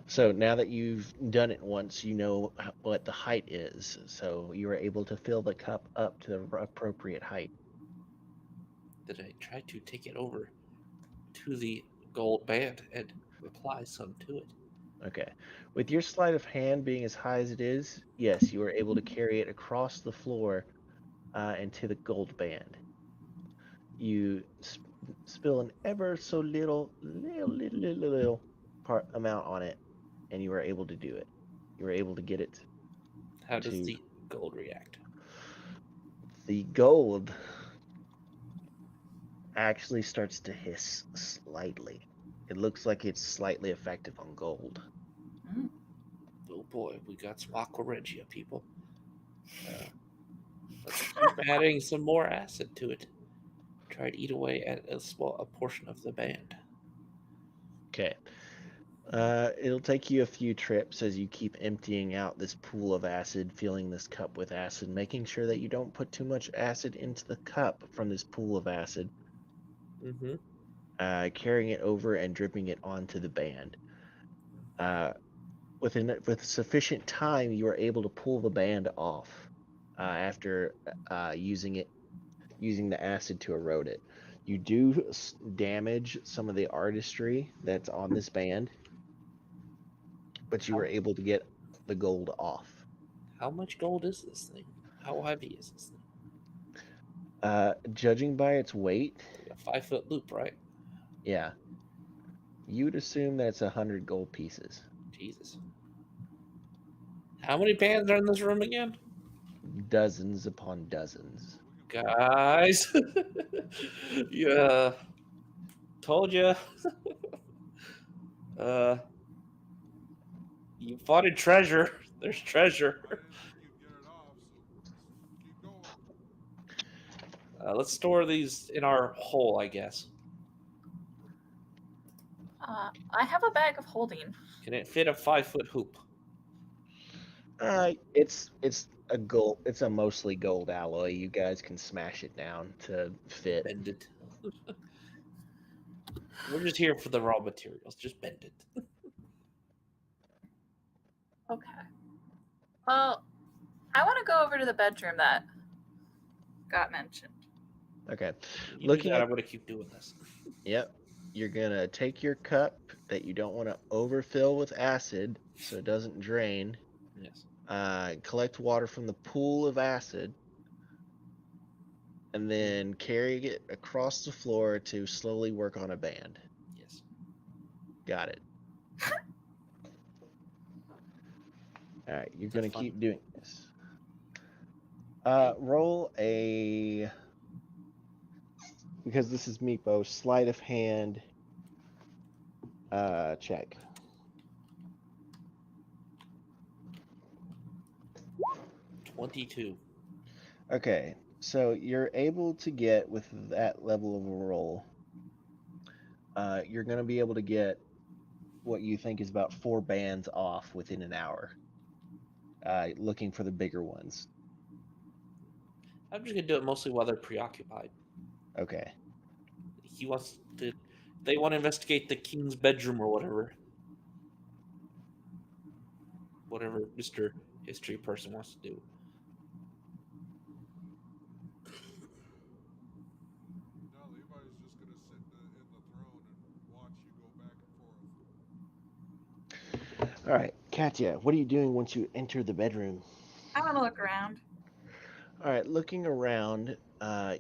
So now that you've done it once, you know what the height is. So you were able to fill the cup up to the appropriate height. Did I try to take it over to the gold band and apply some to it? Okay. With your sleight of hand being as high as it is, yes, you are able to carry it across the floor into the gold band. You spill an ever so little part amount on it, and you are able to do it. You are able to get it How does to the gold react? the gold actually starts to hiss slightly. It looks like it's slightly effective on gold. Mm. Oh boy, we got some Aqua Regia, people. Let's keep adding some more acid to it. Try to eat away at a portion of the band. Okay. It'll take you a few trips as you keep emptying out this pool of acid, filling this cup with acid, making sure that you don't put too much acid into the cup from this pool of acid, Mm-hmm. carrying it over and dripping it onto the band. With sufficient time, you are able to pull the band off after using the acid to erode it. You do damage some of the artistry that's on this band, but you were able to get the gold off. How much gold is this thing? How heavy is this thing? Judging by its weight, Like a 5 foot loop, right? yeah, you would assume that it's 100 gold pieces. Jesus. How many bands are in this room again? Dozens upon dozens. Guys. Yeah. Told you. Uh, you fought a treasure. There's treasure. I didn't think you'd get it off, so keep going. Let's store these in our hole, I guess. I have a bag of holding. Can it fit a 5 foot hoop? It's a mostly gold alloy. You guys can smash it down to fit. Bend it. We're just here for the raw materials. Just bend it. Okay. Well, I want to go over to the bedroom that got mentioned. Okay. You Looking do that, at I'm gonna keep doing this. Yep. You're gonna take your cup that you don't want to overfill with acid so it doesn't drain. Yes. Collect water from the pool of acid, and then carry it across the floor to slowly work on a band. Yes. Got it. All right, you're Is that gonna fun? keep doing this. Roll a because this is Meepo sleight of hand check. 22. Okay, so you're able to get with that level of a roll. You're gonna be able to get what you think is about 4 bands off within an hour. Looking for the bigger ones. I'm just gonna do it mostly while they're preoccupied. Okay. He wants to. They want to investigate the king's bedroom or whatever. Whatever Mr. History person wants to do. Now Levi's just gonna sit in the throne and watch you go back and forth. All right, Katya, what are you doing once you enter the bedroom? I want to look around. All right, looking around,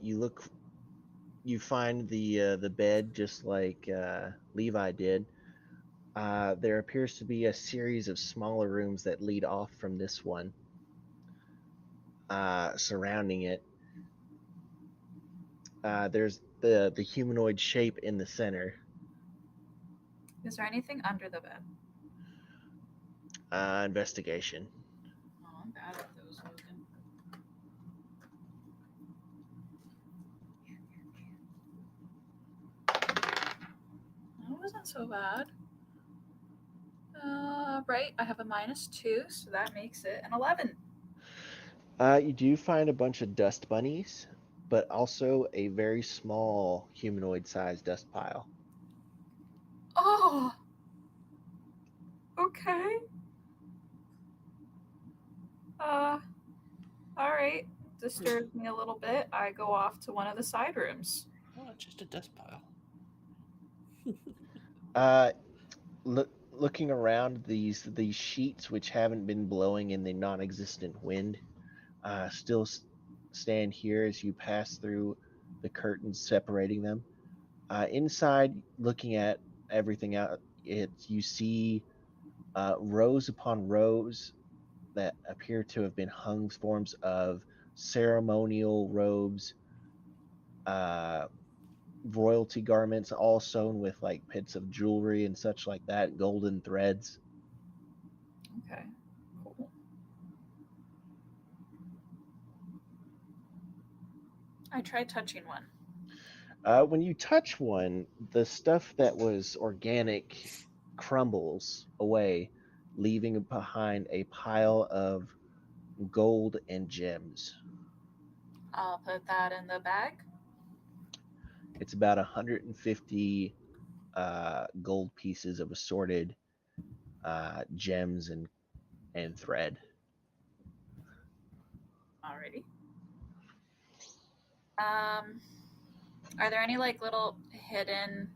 you find the bed just like Levi did. There appears to be a series of smaller rooms that lead off from this one, surrounding it. There's the humanoid shape in the center. Is there anything under the bed? Investigation. Oh, I'm bad at those looking. That wasn't so bad. Right, I have a -2, so that makes it an 11. You do find a bunch of dust bunnies, but also a very small humanoid-sized dust pile. Oh, okay. All right. Disturbs me a little bit. I go off to one of the side rooms. Oh, it's just a dust pile. Uh, looking around, these sheets which haven't been blowing in the non-existent wind still stand here as you pass through the curtains separating them. Inside, looking at everything out, you see rows upon rows that appear to have been hung forms of ceremonial robes, uh, royalty garments, all sewn with like bits of jewelry and such like that, golden threads. Okay. Cool. I tried touching one. When you touch one, the stuff that was organic crumbles away, leaving behind a pile of gold and gems. I'll put that in the bag. It's about 150 gold pieces of assorted gems and thread. Alrighty. Are there any like little hidden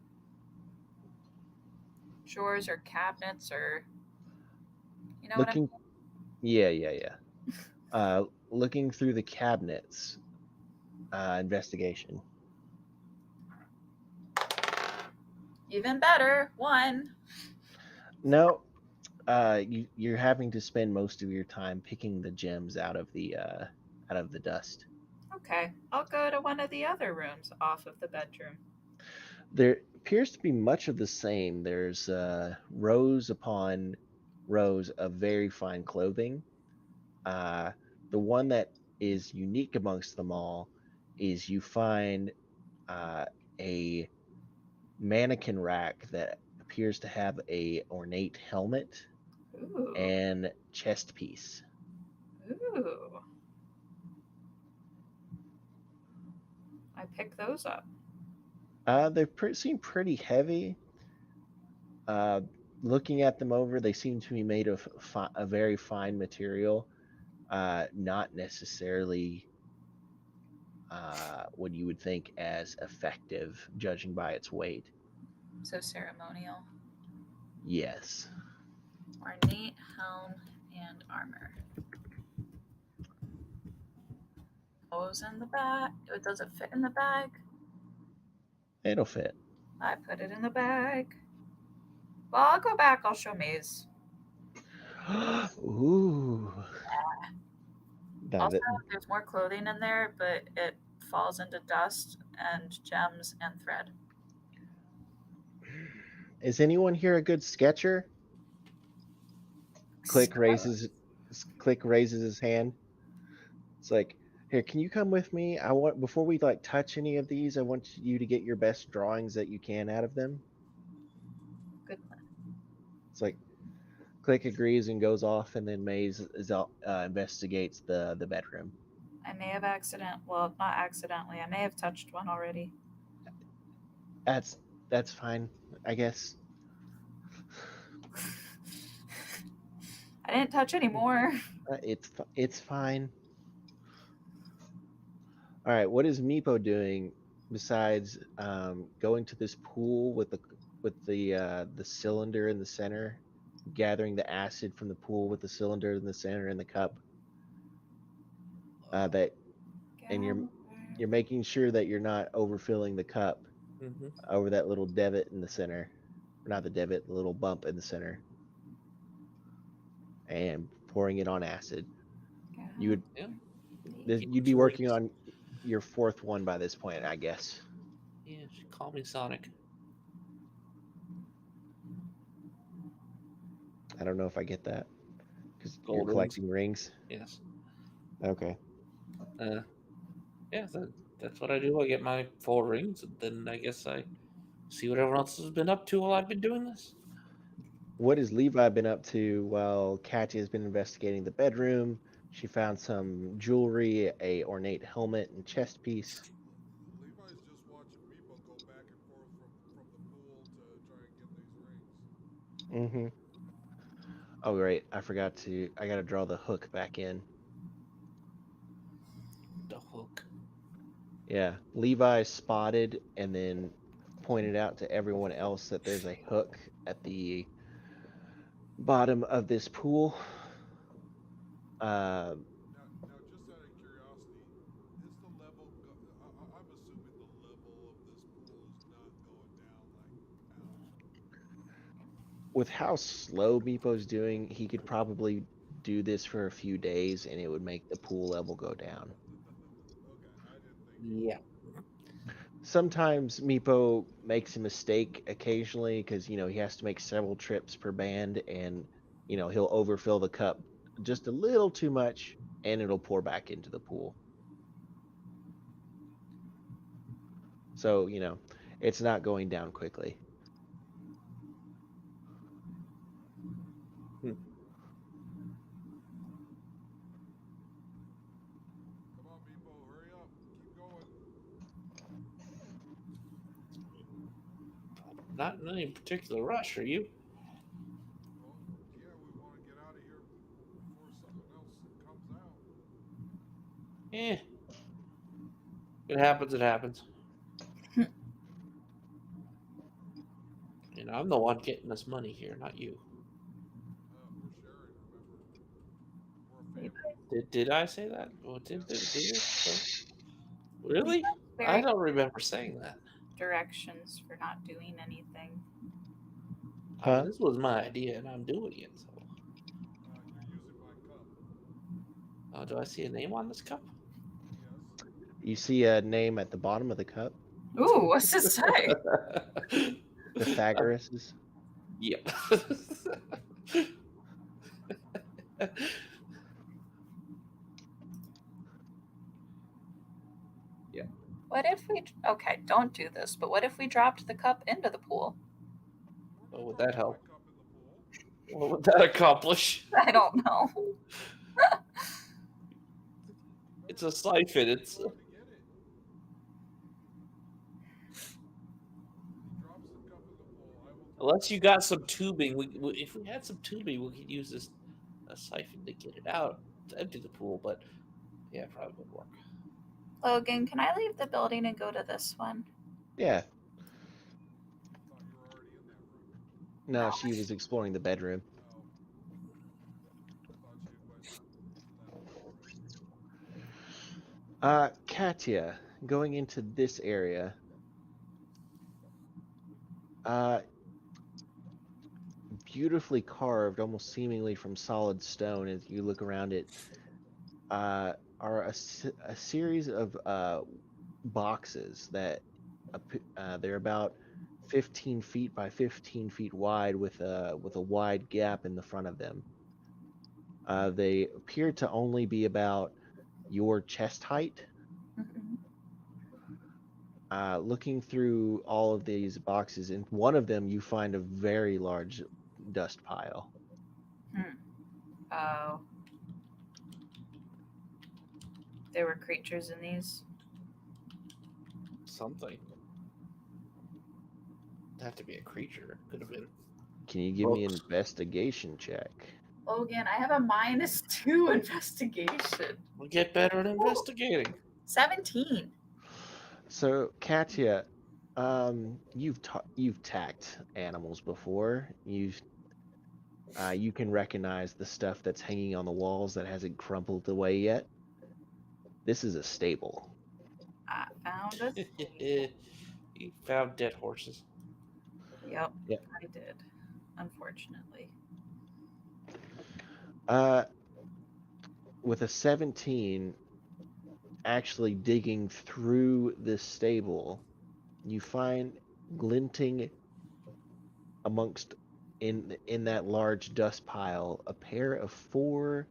drawers or cabinets or what Looking, yeah. Looking through the cabinets, investigation. Even better, one. No, you're having to spend most of your time picking the gems out of the dust. Okay, I'll go to one of the other rooms off of the bedroom. There appears to be much of the same. There's rows upon rows of very fine clothing. The one that is unique amongst them all is you find a mannequin rack that appears to have a ornate helmet Ooh. and chest piece. Ooh. I pick those up. Seem pretty heavy. Looking at them over, they seem to be made of a very fine material, not necessarily what you would think as effective, judging by its weight. So ceremonial. Yes. Ornate helm and armor. Goes in the bag. Does it fit in the bag? It'll fit. I put it in the bag. Well, I'll go back. I'll show Maze. Ooh. Now Also, that, there's more clothing in there, but it falls into dust and gems and thread. is anyone here a good sketcher? Click raises his hand. It's like, here, can you come with me? I want, before we like touch any of these, I want you to get your best drawings that you can out of them. Good one. It's like, Click agrees and goes off, and then Maze investigates the bedroom. I may have not accidentally. I may have touched one already. That's fine, I guess. I didn't touch any more. It's fine. All right, what is Meepo doing besides going to this pool with the cylinder in the center, gathering the acid from the pool with the cylinder in the center and the cup? And you're making sure that you're not overfilling the cup over that little divot in the center, or not the divot, the little bump in the center, and pouring it on acid. You'd be working on your fourth one by this point, I guess. Yeah, call me Sonic. I don't know if I get that because you're Gold collecting rings. Yes. Okay. Yeah, that's what I do. I get my 4 rings, and then I guess I see what everyone else has been up to while I've been doing this. What has Levi been up to while Katya has been investigating the bedroom? She found some jewelry, a ornate helmet and chest piece. Levi's just watching Meepo go back and forth from the pool to try and get these rings. Mm-hmm. Oh, great. I got to draw the hook back in. The hook. Yeah. Levi spotted and then pointed out to everyone else that there's a hook at the bottom of this pool. Now, just out of curiosity, is the level? I'm assuming the level of this pool is not going down like at all. With how slow Meepo's doing, he could probably do this for a few days and it would make the pool level go down. Okay, I didn't think. Yeah. Sometimes Meepo makes a mistake occasionally because he has to make several trips per band, and he'll overfill the cup just a little too much, and it'll pour back into the pool. So it's not going down quickly. Come on, Meepo, hurry up, keep going. Not in any particular rush, are you? Well, yeah, we want to get out of here before something else comes out. Eh. It happens, it happens. I'm the one getting this money here, not you. We're sharing, remember? We're a family. Did I say that? Oh, did it? Really? I Very don't remember saying that. directions for not doing anything. I mean, Huh? this was my idea, and I'm doing it. So, You're using my cup. do I see a name on this cup? Yes. You see a name at the bottom of the cup, Ooh, what's this say? Pythagoras's. Yep. What if we? Okay, don't do this. But what if we dropped the cup into the pool? What would that help? My cup in the pool. What would that accomplish? I don't know. It's a siphon. It's Going to get it. He drops the cup in the pool. I will. unless you got some tubing. If we had some tubing, we could use this a siphon to get it out to empty the pool. But yeah, it probably wouldn't work. Logan, can I leave the building and go to this one? Yeah. I thought you were already in that room. No, No. she was exploring the bedroom. Oh. I thought you went to that already. Katya, going into this area. Beautifully carved, almost seemingly from solid stone as you look around it, are a series of boxes that they're about 15 feet by 15 feet wide with a wide gap in the front of them. They appear to only be about your chest height. Mhm. Looking through all of these boxes, in one of them you find a very large dust pile. Oh. There were creatures in these. Something. It'd have to be a creature. Could have been. Can you give me an Books. investigation check? Logan, I have a -2 investigation. We'll get better at investigating. 17. So, Katya, you've tacked animals before. You can recognize the stuff that's hanging on the walls that hasn't crumpled away yet. This is a stable. I found a. You found dead horses. Yep, Yep. I did. Unfortunately. With a 17, actually digging through this stable, you find glinting amongst in that large dust pile a pair of 4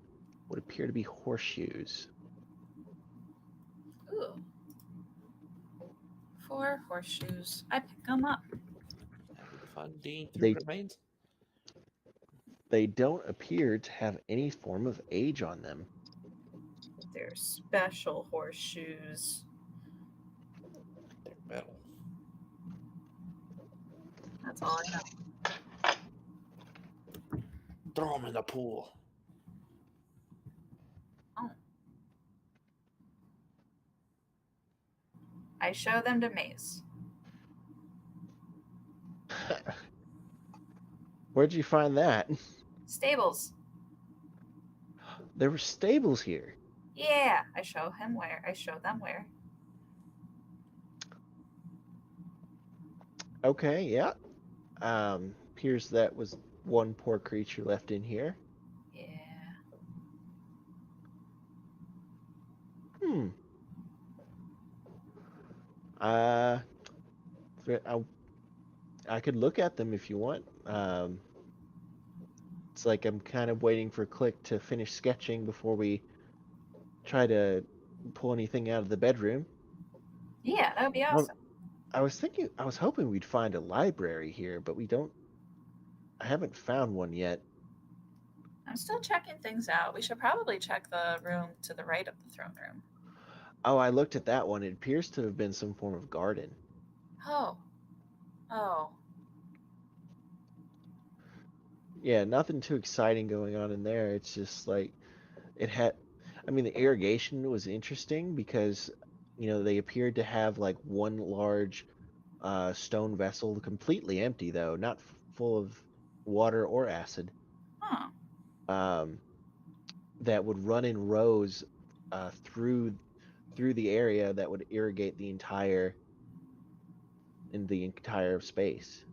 what appear to be horseshoes. Ooh. 4 horseshoes. I pick them up. Fun digging through They- remains. They don't appear to have any form of age on them. They're special horseshoes. They're metal. That's all I know. Throw them in the pool. I show them to Maze. Where'd you find that? Stables. There were stables here. Yeah, I show them where. Okay, yeah. Appears that was one poor creature left in here. Yeah. Hmm. Uh, I could look at them if you want. It's like I'm kind of waiting for Click to finish sketching before we try to pull anything out of the bedroom. Yeah, that would be Well, awesome. I was hoping we'd find a library here, but I haven't found one yet. I'm still checking things out. We should probably check the room to the right of the throne room. Oh, I looked at that one. It appears to have been some form of garden. Oh. Oh. Yeah, nothing too exciting going on in there. It's just like the irrigation was interesting because, they appeared to have like one large stone vessel, completely empty though, not full of water or acid, Huh. um, that would run in rows through the area that would irrigate the entire space.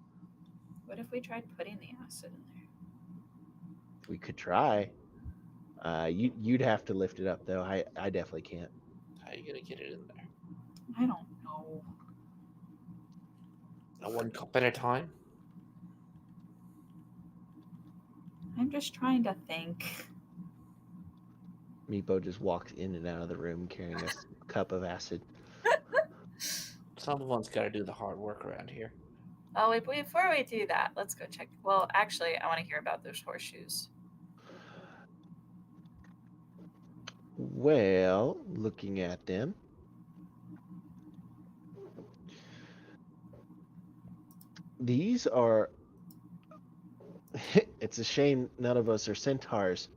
What if we tried putting the acid in there? We could try. You'd have to lift it up though. I definitely can't. How are you gonna get it in there? I don't know. One cup at a time. I'm just trying to think. Meepo just walks in and out of the room carrying a cup of acid. Someone's got to do the hard work around here. Oh, wait, before we do that, let's go check. Well, actually, I want to hear about those horseshoes. Well, looking at them, these are. It's a shame none of us are centaurs,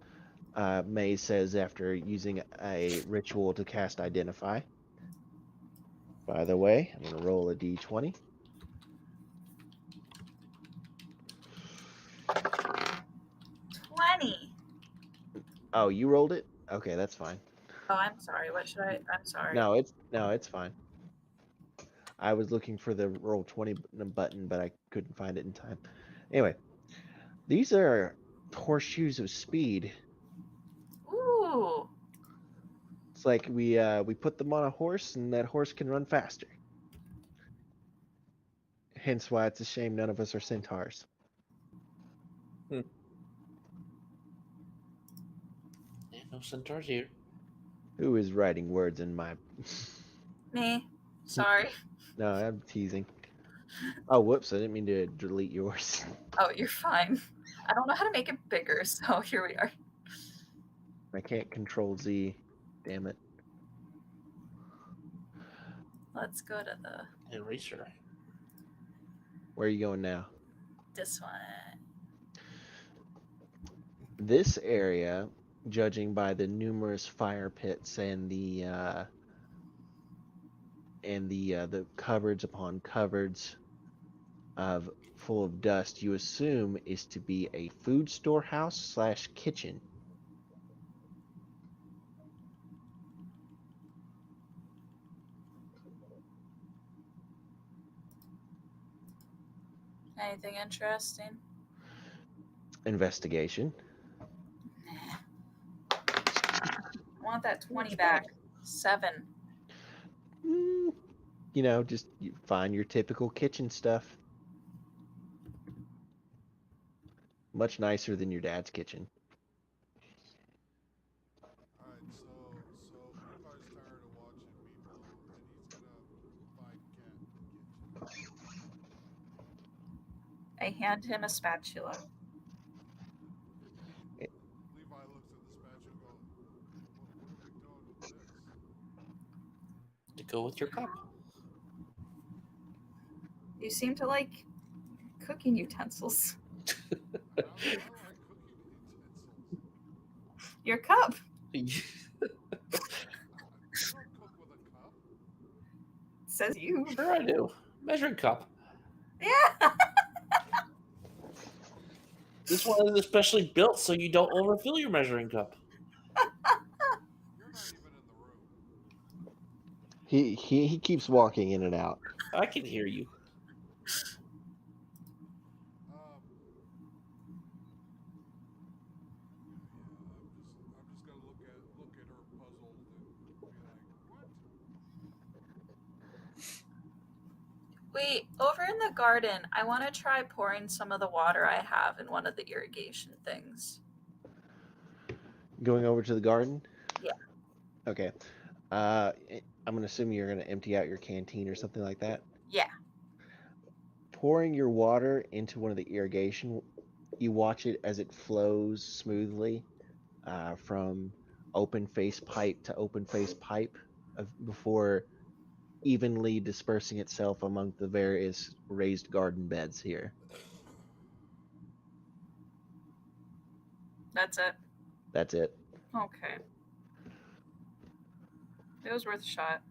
May says after using a ritual to cast Identify. By the way, I'm going to roll a d20. 20. Oh, you rolled it? Okay, that's fine. Oh, I'm sorry. What should I? I'm sorry. No, it's fine. I was looking for the roll 20 button, but I couldn't find it in time. Anyway, these are horseshoes of speed. Ooh. It's like we put them on a horse, and that horse can run faster. Hence why it's a shame none of us are centaurs. Yeah, no centaurs here. Who is writing words in my... Me. Sorry. No, I'm teasing. Oh, whoops, I didn't mean to delete yours. Oh, you're fine. I don't know how to make it bigger, so here we are. I can't control Z. Damn it. Let's go to the Eraser. Where are you going now? this one. This area, judging by the numerous fire pits and the cupboards upon cupboards of full of dust, you assume is to be a food storehouse / kitchen. Anything interesting? Investigation. Nah. I want that 20 back. 7. Just you find your typical kitchen stuff. Much nicer than your dad's kitchen. Alright, so Levi's tired of watching Meepo, and he's gonna buy cat in the kitchen. I hand him a spatula. Levi looks at the spatula and goes, what are we doing with this? To go with your cup. You seem to like cooking utensils. I don't like cooking utensils. Your cup. You don't cook with a cup. Says you. Sure I do. Measuring cup. Yeah. This one is especially built so you don't overfill your measuring cup. You're not even in the room. He keeps walking in and out. I can hear you. I'm just gonna look at her puzzled and be like, what? Wait, over in the garden, I want to try pouring some of the water I have in one of the irrigation things. Going over to the garden? Yeah. Okay. I'm gonna assume you're gonna empty out your canteen or something like that. Yeah. Pouring your water into one of the irrigation, you watch it as it flows smoothly from open face pipe to open face pipe before evenly dispersing itself among the various raised garden beds here. That's it. That's it. Okay. It was worth a shot.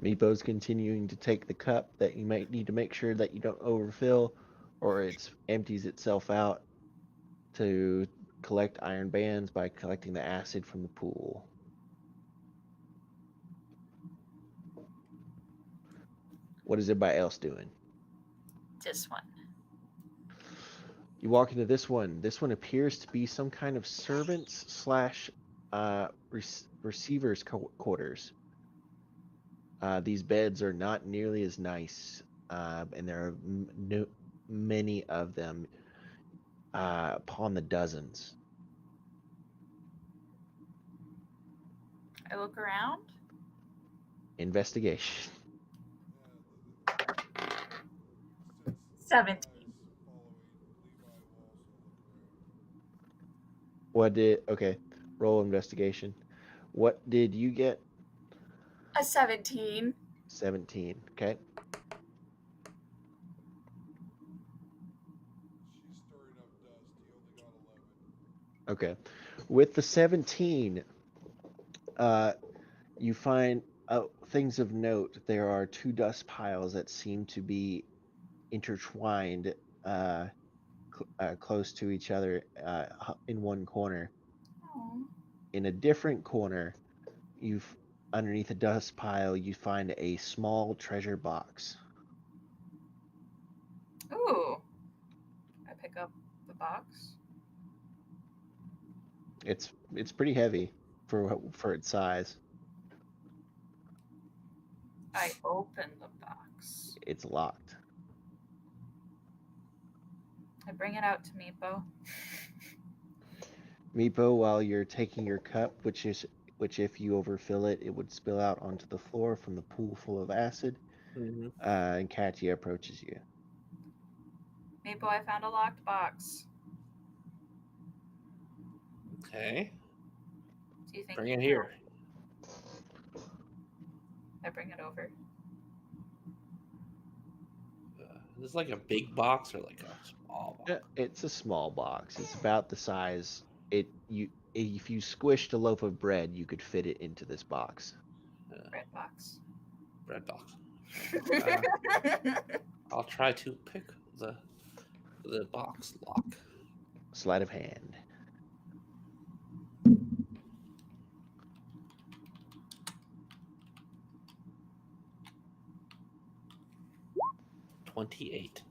Meepo's continuing to take the cup that you might need to make sure that you don't overfill or it empties itself out to collect iron bands by collecting the acid from the pool. What is everybody else doing? This one. You walk into this one. This one appears to be some kind of servants slash receivers quarters. These beds are not nearly as nice, and there are many of them upon the dozens. I look around. Investigation. 17. Okay, roll investigation. What did you get? A 17. 17, okay. She's stirring up dust. He only got 11. Okay. With the 17, you find things of note. There are two dust piles that seem to be intertwined close to each other in one corner. Oh. In a different corner, underneath a dust pile, you find a small treasure box. Ooh. I pick up the box. It's pretty heavy for its size. I open the box. It's locked. I bring it out to Meepo. Meepo, while you're taking your cup, which if you overfill it, it would spill out onto the floor from the pool full of acid. Mm-hmm. And Katia approaches you. Meepo, I found a locked box. Okay. Do you think Bring you it can here. I bring it over. Is this like a big box or like a small box? It's a small box. It's about the size. If you squished a loaf of bread, you could fit it into this box. Bread box. Bread box. I'll try to pick the box lock. Sleight of hand. $28.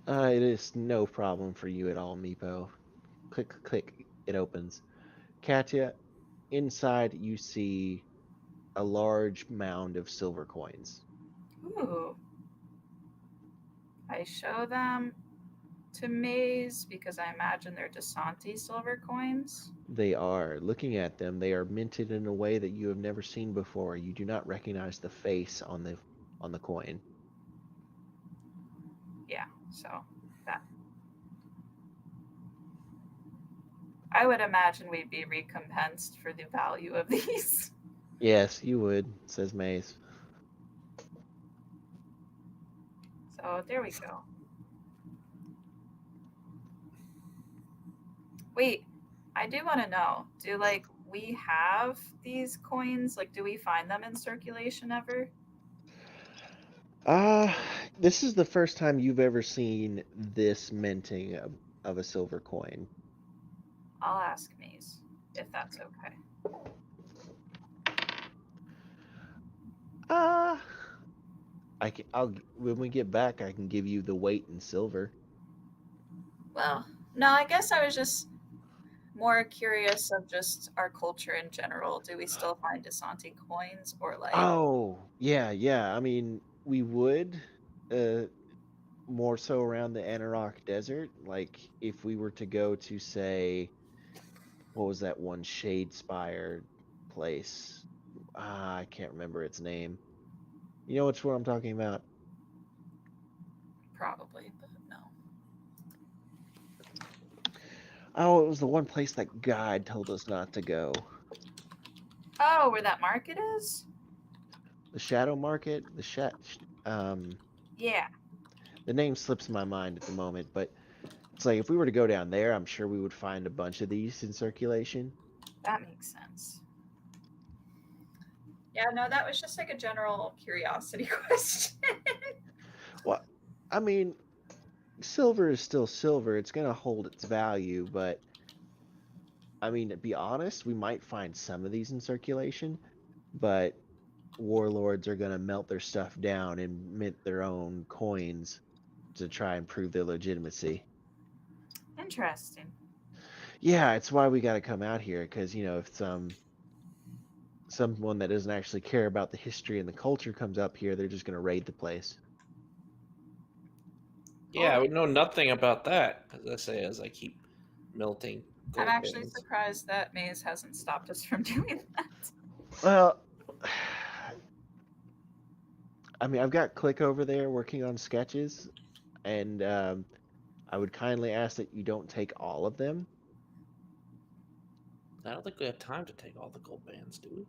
It is no problem for you at all, Meepo. Click, click, it opens. Katia, inside you see a large mound of silver coins. Ooh. I show them to Maze because I imagine they're DeSanti silver coins. They are. Looking at them, they are minted in a way that you have never seen before. You do not recognize the face on the coin. Yeah, so that. I would imagine we'd be recompensed for the value of these. Yes, you would, says Maze. So there we go. Wait, I do want to know, do we have these coins? Do we find them in circulation ever? This is the first time you've ever seen this minting of a silver coin. I'll ask Maze if that's okay. I'll when we get back, I can give you the weight in silver. Well, no, I guess I was just more curious of just our culture in general. Do we still find Desante coins or like? Oh, yeah. I mean, we would, uh, more so around the Anarok Desert. Like, if we were to go to, say, what was that one Shadespire place? I can't remember its name. You know which one I'm talking about? Probably, but no. Oh, it was the one place that guide told us not to go. Oh, where that market is? The Shadow Market, Yeah, the name slips my mind at the moment, but it's like if we were to go down there, I'm sure we would find a bunch of these in circulation. that makes sense. Yeah, no, that was just like a general curiosity question. Well, I mean, silver is still silver. It's going to hold its value, but I mean, to be honest, we might find some of these in circulation, but warlords are going to melt their stuff down and mint their own coins to try and prove their legitimacy. Interesting. Yeah, it's why we got to come out here because, if someone that doesn't actually care about the history and the culture comes up here, they're just going to raid the place. Yeah, I Oh. would know nothing about that, as I keep melting I'm gold actually bins. surprised that Maze hasn't stopped us from doing that. Well, I mean, I've got Click over there working on sketches, and I would kindly ask that you don't take all of them. I don't think we have time to take all the gold bands, do we?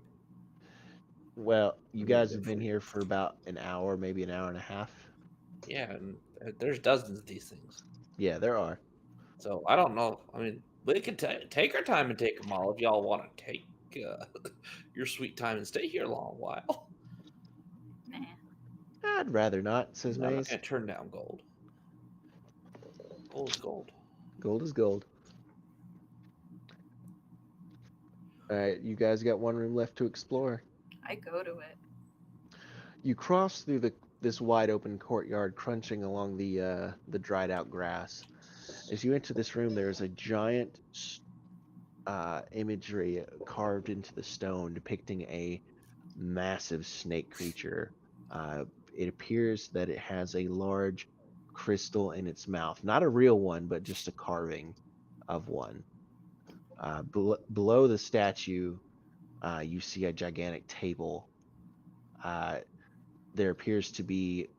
Well, you Maybe guys they're have been free. here for about an hour, maybe an hour and a half. Yeah, and there's dozens of these things. Yeah, there are. So I don't know. I mean, we could take our time and take them all if y'all want to take your sweet time and stay here a long while. Nah. I'd rather not, says I'm not Maze. going to turn down gold. Gold is gold. Gold is gold. All right, you guys got one room left to explore. I go to it. You cross through this wide open courtyard, crunching along the dried out grass. As you enter this room, there is a giant imagery carved into the stone depicting a massive snake creature. It appears that it has a large crystal in its mouth, not a real one, but just a carving of one. Below the statue, you see a gigantic table. There appears to be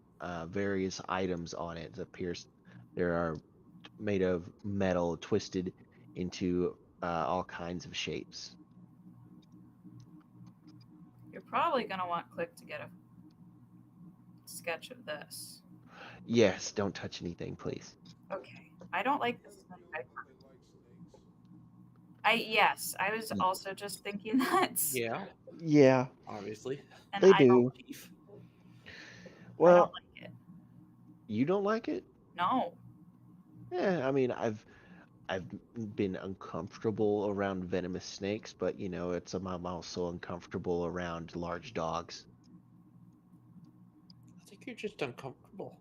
various items on it. It appears there are made of metal, twisted into all kinds of shapes. You're probably going to want Click to get a sketch of this. Yes, don't touch anything, please. Okay. I don't like this. They like snakes. Yes, I was also just thinking that. Yeah, Yeah, obviously. And they I don't, do. Beef. I Well, don't like it. you don't like it? No. Yeah, I mean, I've been uncomfortable around venomous snakes, but I'm also uncomfortable around large dogs. I think you're just uncomfortable.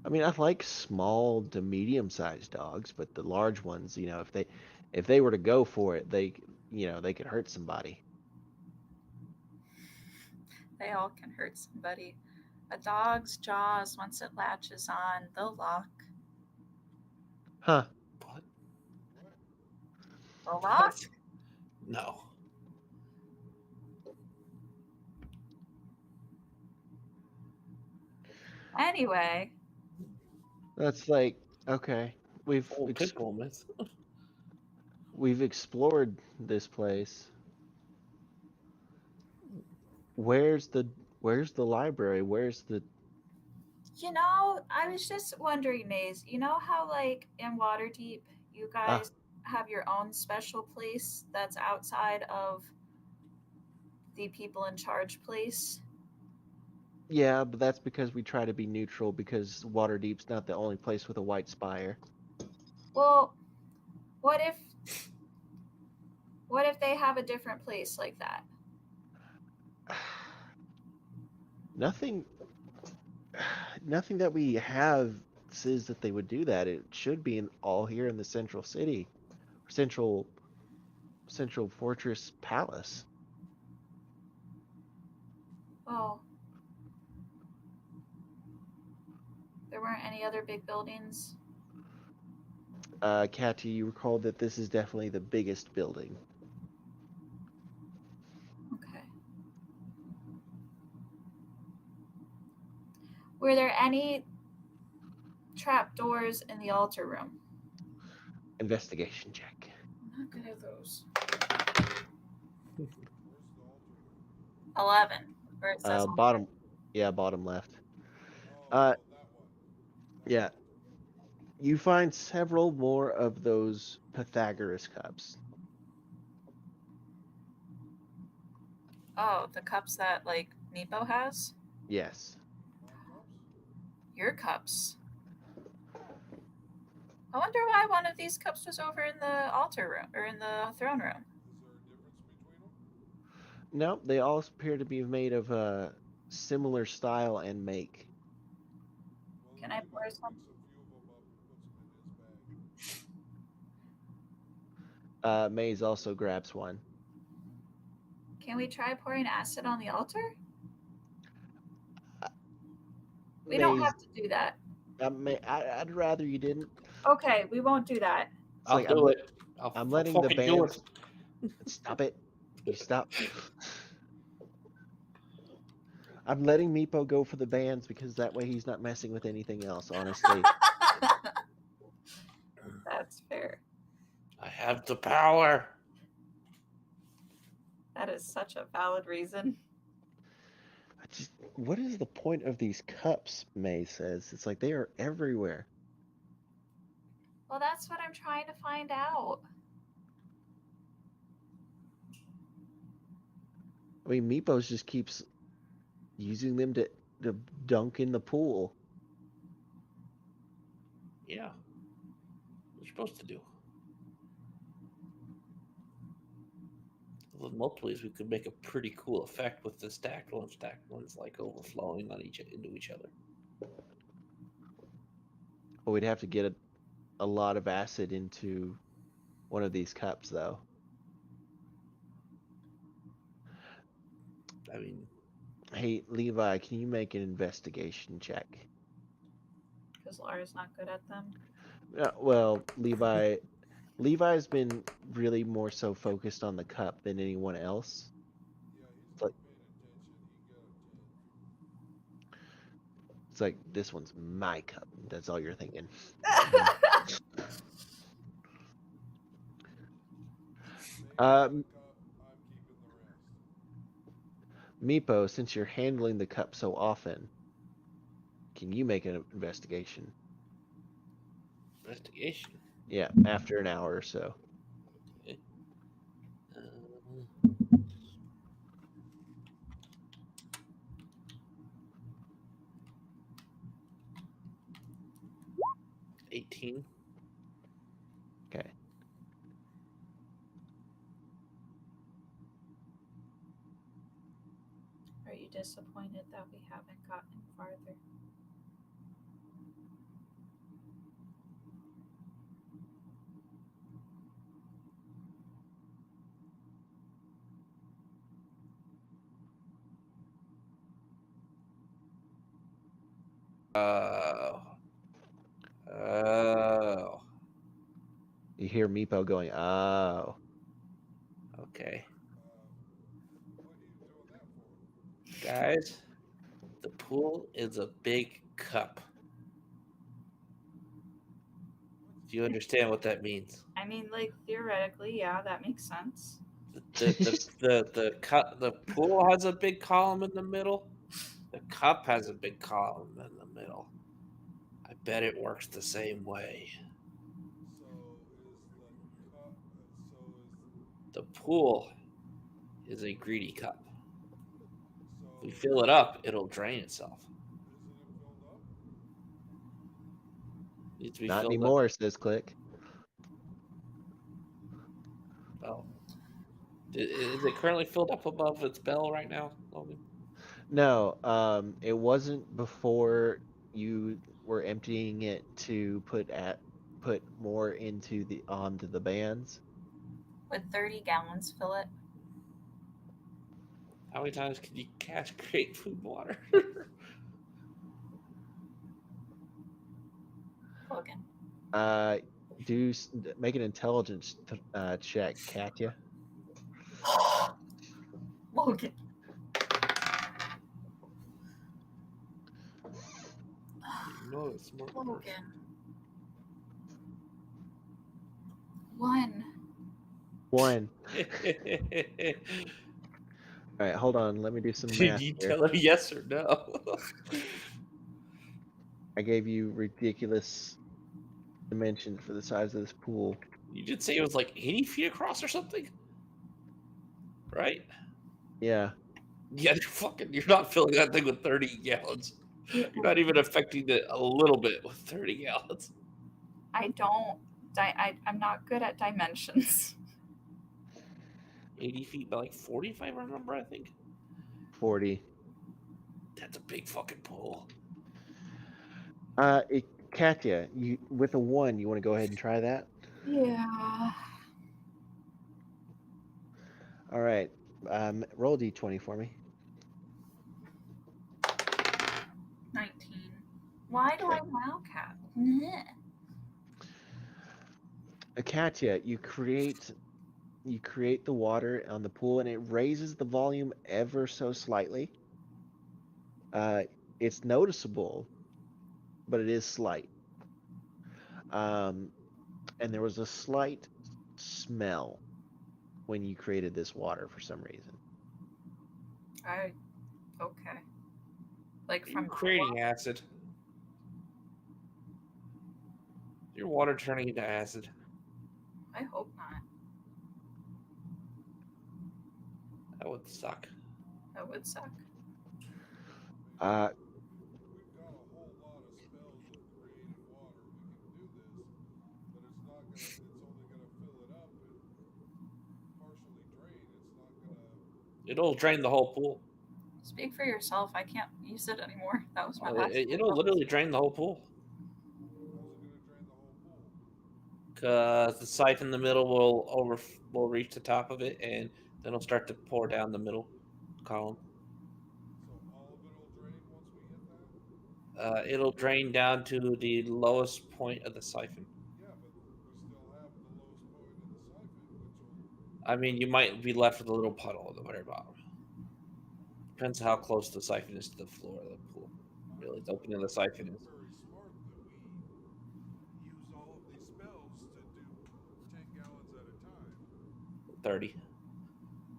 I mean, I like small to medium-sized dogs, but the large ones, if they were to go for it, they could hurt somebody. They all can hurt somebody. A dog's jaws, once it latches on, they'll lock. Huh. What? They'll lock? No. Anyway, That's like, okay. Old pit bull myth. We've explored this place. Where's the library? Where's the I was just wondering, Maze, you know how, like, in Waterdeep, you guys have your own special place that's outside of the people in charge place? Yeah, but that's because we try to be neutral because Waterdeep's not the only place with a white spire. Well, what if they have a different place like that? Nothing nothing that we have says that they would do that. It should be all here in the central city, central fortress palace. Oh, there weren't any other big buildings? Katy, you recall that this is definitely the biggest building. Okay. Were there any trapdoors in the altar room? Investigation check. I'm not good at those. Where's the altar? 11. Where it says Bottom left. Oh, Uh, that one. Yeah. You find several more of those Pythagoras cups. Oh, the cups that like Meepo has? Yes. My cups? Your cups. I wonder why one of these cups was over in the altar room or in the throne room. Is there a difference between them? No, they all appear to be made of a similar style and make. Well, Can I Levi pour picks some? a few of them up and puts them in his bag. Maze also grabs one. Can we try pouring acid on the altar? We don't Maze, have to do that. I'd rather you didn't. Okay, we won't do that. It's I'll like do it. I'm I'll letting the fucking do bands. it. Stop it. You stop. I'm letting Meepo go for the bands because that way he's not messing with anything else, honestly. That's fair. I have the power. That is such a valid reason. What is the point of these cups, May says? It's like they are everywhere. Well, that's what I'm trying to find out. I mean, Meepos just keeps using them to dunk in the pool. Yeah. What you're supposed to do. With multiple ways, we could make a pretty cool effect with the stacked ones like overflowing on into each other. But we'd have to get a lot of acid into one of these cups, though. I mean, Hey, Levi, can you make an investigation check? Because Laura's not good at them. Well, Levi's been really more so focused on the cup than anyone else. Yeah, he's Like- not paying attention. He got a 10. It's like, this one's my cup. That's all you're thinking. They have Um, the cup, I'm keeping the rest. Meepo, since you're handling the cup so often, can you make an investigation? investigation. Yeah, after an hour or so. Okay. 18. Okay. Are you disappointed that we haven't gotten farther? Oh. You hear Meepo going, oh. Okay. What are you doing that for? Guys, the pool is a big cup. Do you understand what that means? I mean, like, theoretically, yeah, that makes sense. The pool has a big column in the middle. The cup has a big column in the middle. I bet it works the same way. So is The pool is a greedy cup. We fill it up, it'll drain itself. Isn't it filled up? Needs to be Not filled anymore, says Click. up. Oh. Is it currently filled up above its bell right now, Logan? No, it wasn't before you were emptying it to put more onto the bands. Would 30 gallons fill it? How many times can you catch create food and water? Logan. Make an intelligence check, Katya. Logan. No, it's more. Logan. 1. 1. All right, hold on. Let me do some Did math you here. tell him yes or no? I gave you ridiculous dimensions for the size of this pool. You did say it was like 80 feet across or something, right? Yeah. Yeah, you're not filling that thing with 30 gallons. You're not even affecting it a little bit with 30 gallons. I don't. I'm not good at dimensions. 80 feet by like 40, if I remember, I think. 40. That's a big fucking pool. Katya, you with a 1, you want to go ahead and try that? Yeah. All right. Roll d20 for me. 19. Why do I wildcat? Meh. Katya, you create the water on the pool, and it raises the volume ever so slightly. It's noticeable, but it is slight. And there was a slight smell when you created this water for some reason. Okay. Like You're from creating acid. Your water turning into acid. I hope not. That would suck. That would suck. Uh, We've got a whole lot of spells of creating water. We can do this, but it's only gonna fill it up and partially drain. It's not gonna. It'll drain the whole pool. Speak for yourself. I can't use it anymore. That was my last. It'll literally drain the whole pool. How's it gonna drain the whole pool? Because the siphon in the middle will reach the top of it, and then it'll start to pour down the middle column. So all of it'll drain once we hit that? It'll drain down to the lowest point of the siphon. Yeah, but we still have the lowest point of the siphon, which will. I mean, you might be left with a little puddle at the very bottom. Depends how close the siphon is to the floor of the pool. Really, the opening of the siphon is. Very smart that we use all of these spells to do 10 gallons at a time. 30.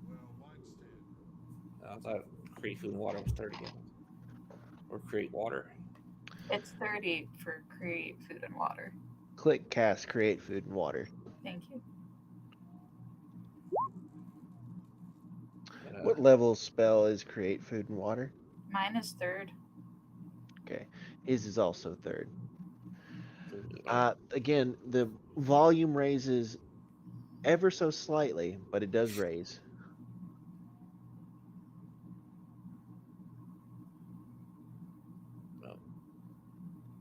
Well, mine's 10. I thought create food and water was 30 gallons. Or create water. It's 30 for create food and water. click cast create food and water. Thank you. What level spell is create food and water? Mine is 3rd. Okay. His is also 3rd. Again, the volume raises ever so slightly, but it does raise.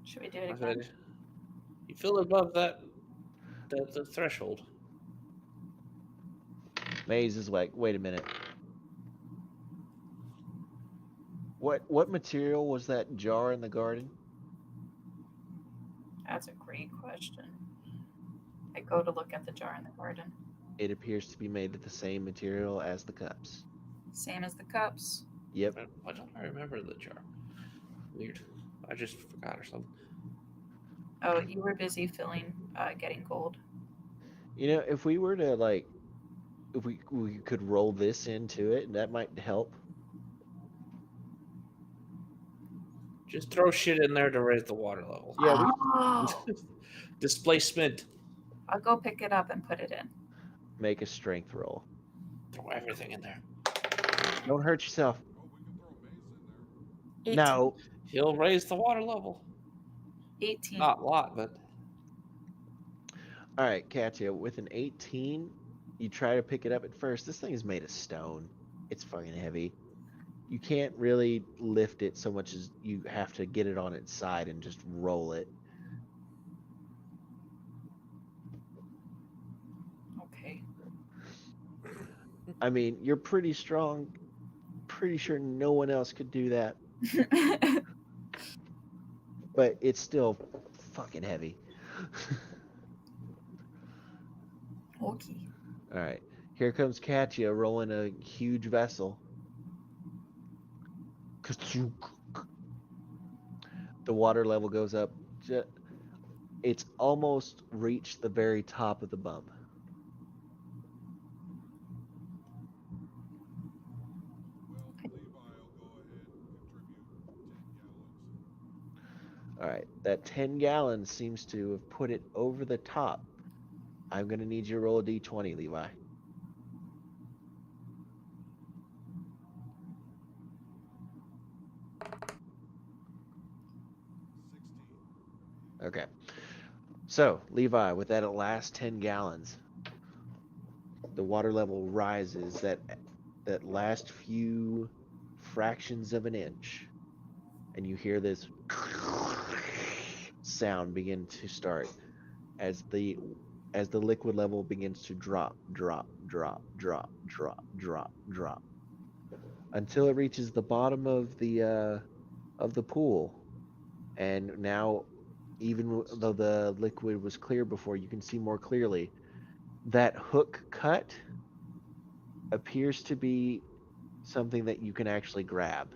Should we do it I again? said, you fill it above the threshold. Maze is like, wait a minute. What material was that jar in the garden? That's a great question. I go to look at the jar in the garden. It appears to be made of the same material as the cups. Same as the cups. Yep. Why don't I remember the jar? Weird. I just forgot or something. Oh, you were busy getting gold. You know, if we were to if we could roll this into it, that might help. Just throw shit in there to raise the water level. Yeah, Oh, Displacement. I'll go pick it up and put it in. make a strength roll. Throw everything in there. Don't hurt yourself. Oh, we can throw mazes 18. No, He'll raise the water level. 18. Not a lot, but all right, Katya. With an 18, you try to pick it up at first. This thing is made of stone. It's fucking heavy. You can't really lift it so much as you have to get it on its side and just roll it. Okay. I mean, you're pretty strong. Pretty sure no one else could do that, but it's still fucking heavy. Okay. All right, here comes Katya rolling a huge vessel. The water level goes up. It's almost reached the very top of the bump. Well, Levi will go ahead and contribute 10 gallons. All right, that 10 gallons seems to have put it over the top. I'm going to need you to roll a d20, Levi. 16. Okay. So, Levi, with that last 10 gallons, the water level rises that last few fractions of an inch, and you hear this sound begin to start as the liquid level begins to drop until it reaches the bottom of the pool. And now, even though the liquid was clear before, you can see more clearly that hook cut appears to be something that you can actually grab.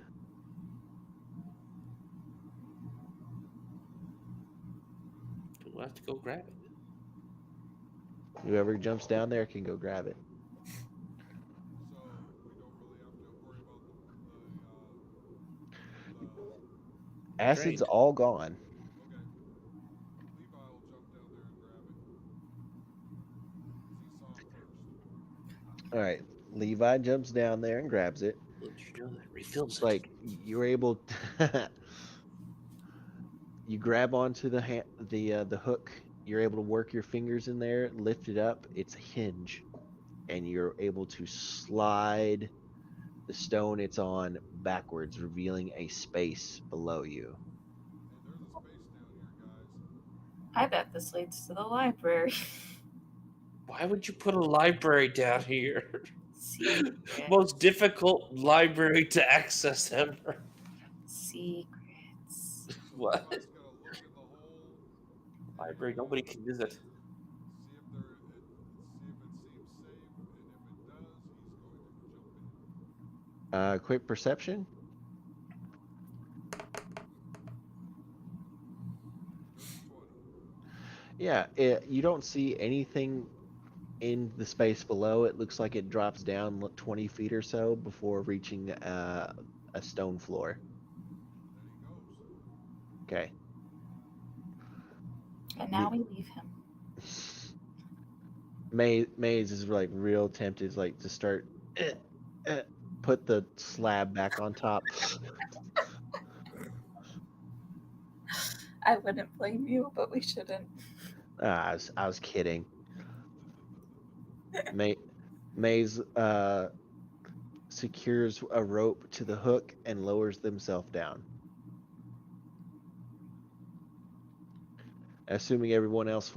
we'll have to go grab it. Whoever jumps down there can go grab it. So we don't really have to worry about the Acid's Drained. all gone. okay. Levi will jump down there and grab it. He saw it first. All right, Levi jumps down there and grabs it. Let you know that refills It's it. like you're able you grab onto the hook. You're able to work your fingers in there, lift it up. It's a hinge, and you're able to slide the stone it's on backwards, revealing a space below you. Hey, there's a space down here, guys. I bet this leads to the library. Why would you put a library down here? Secrets. Most difficult library to access ever. Secrets. What? Levi's gonna look in the hole, Library, nobody can visit. see if it seems safe, and if it does, he's going to jump in. Quick perception. There's 20. Yeah, you don't see anything in the space below. It looks like it drops down 20 feet or so before reaching a stone floor. Then he goes. Okay. And now we leave him. Maze is like real tempted, like to start put the slab back on top. I wouldn't blame you, but we shouldn't. I was kidding. Maze secures a rope to the hook and lowers themselves down. Assuming everyone else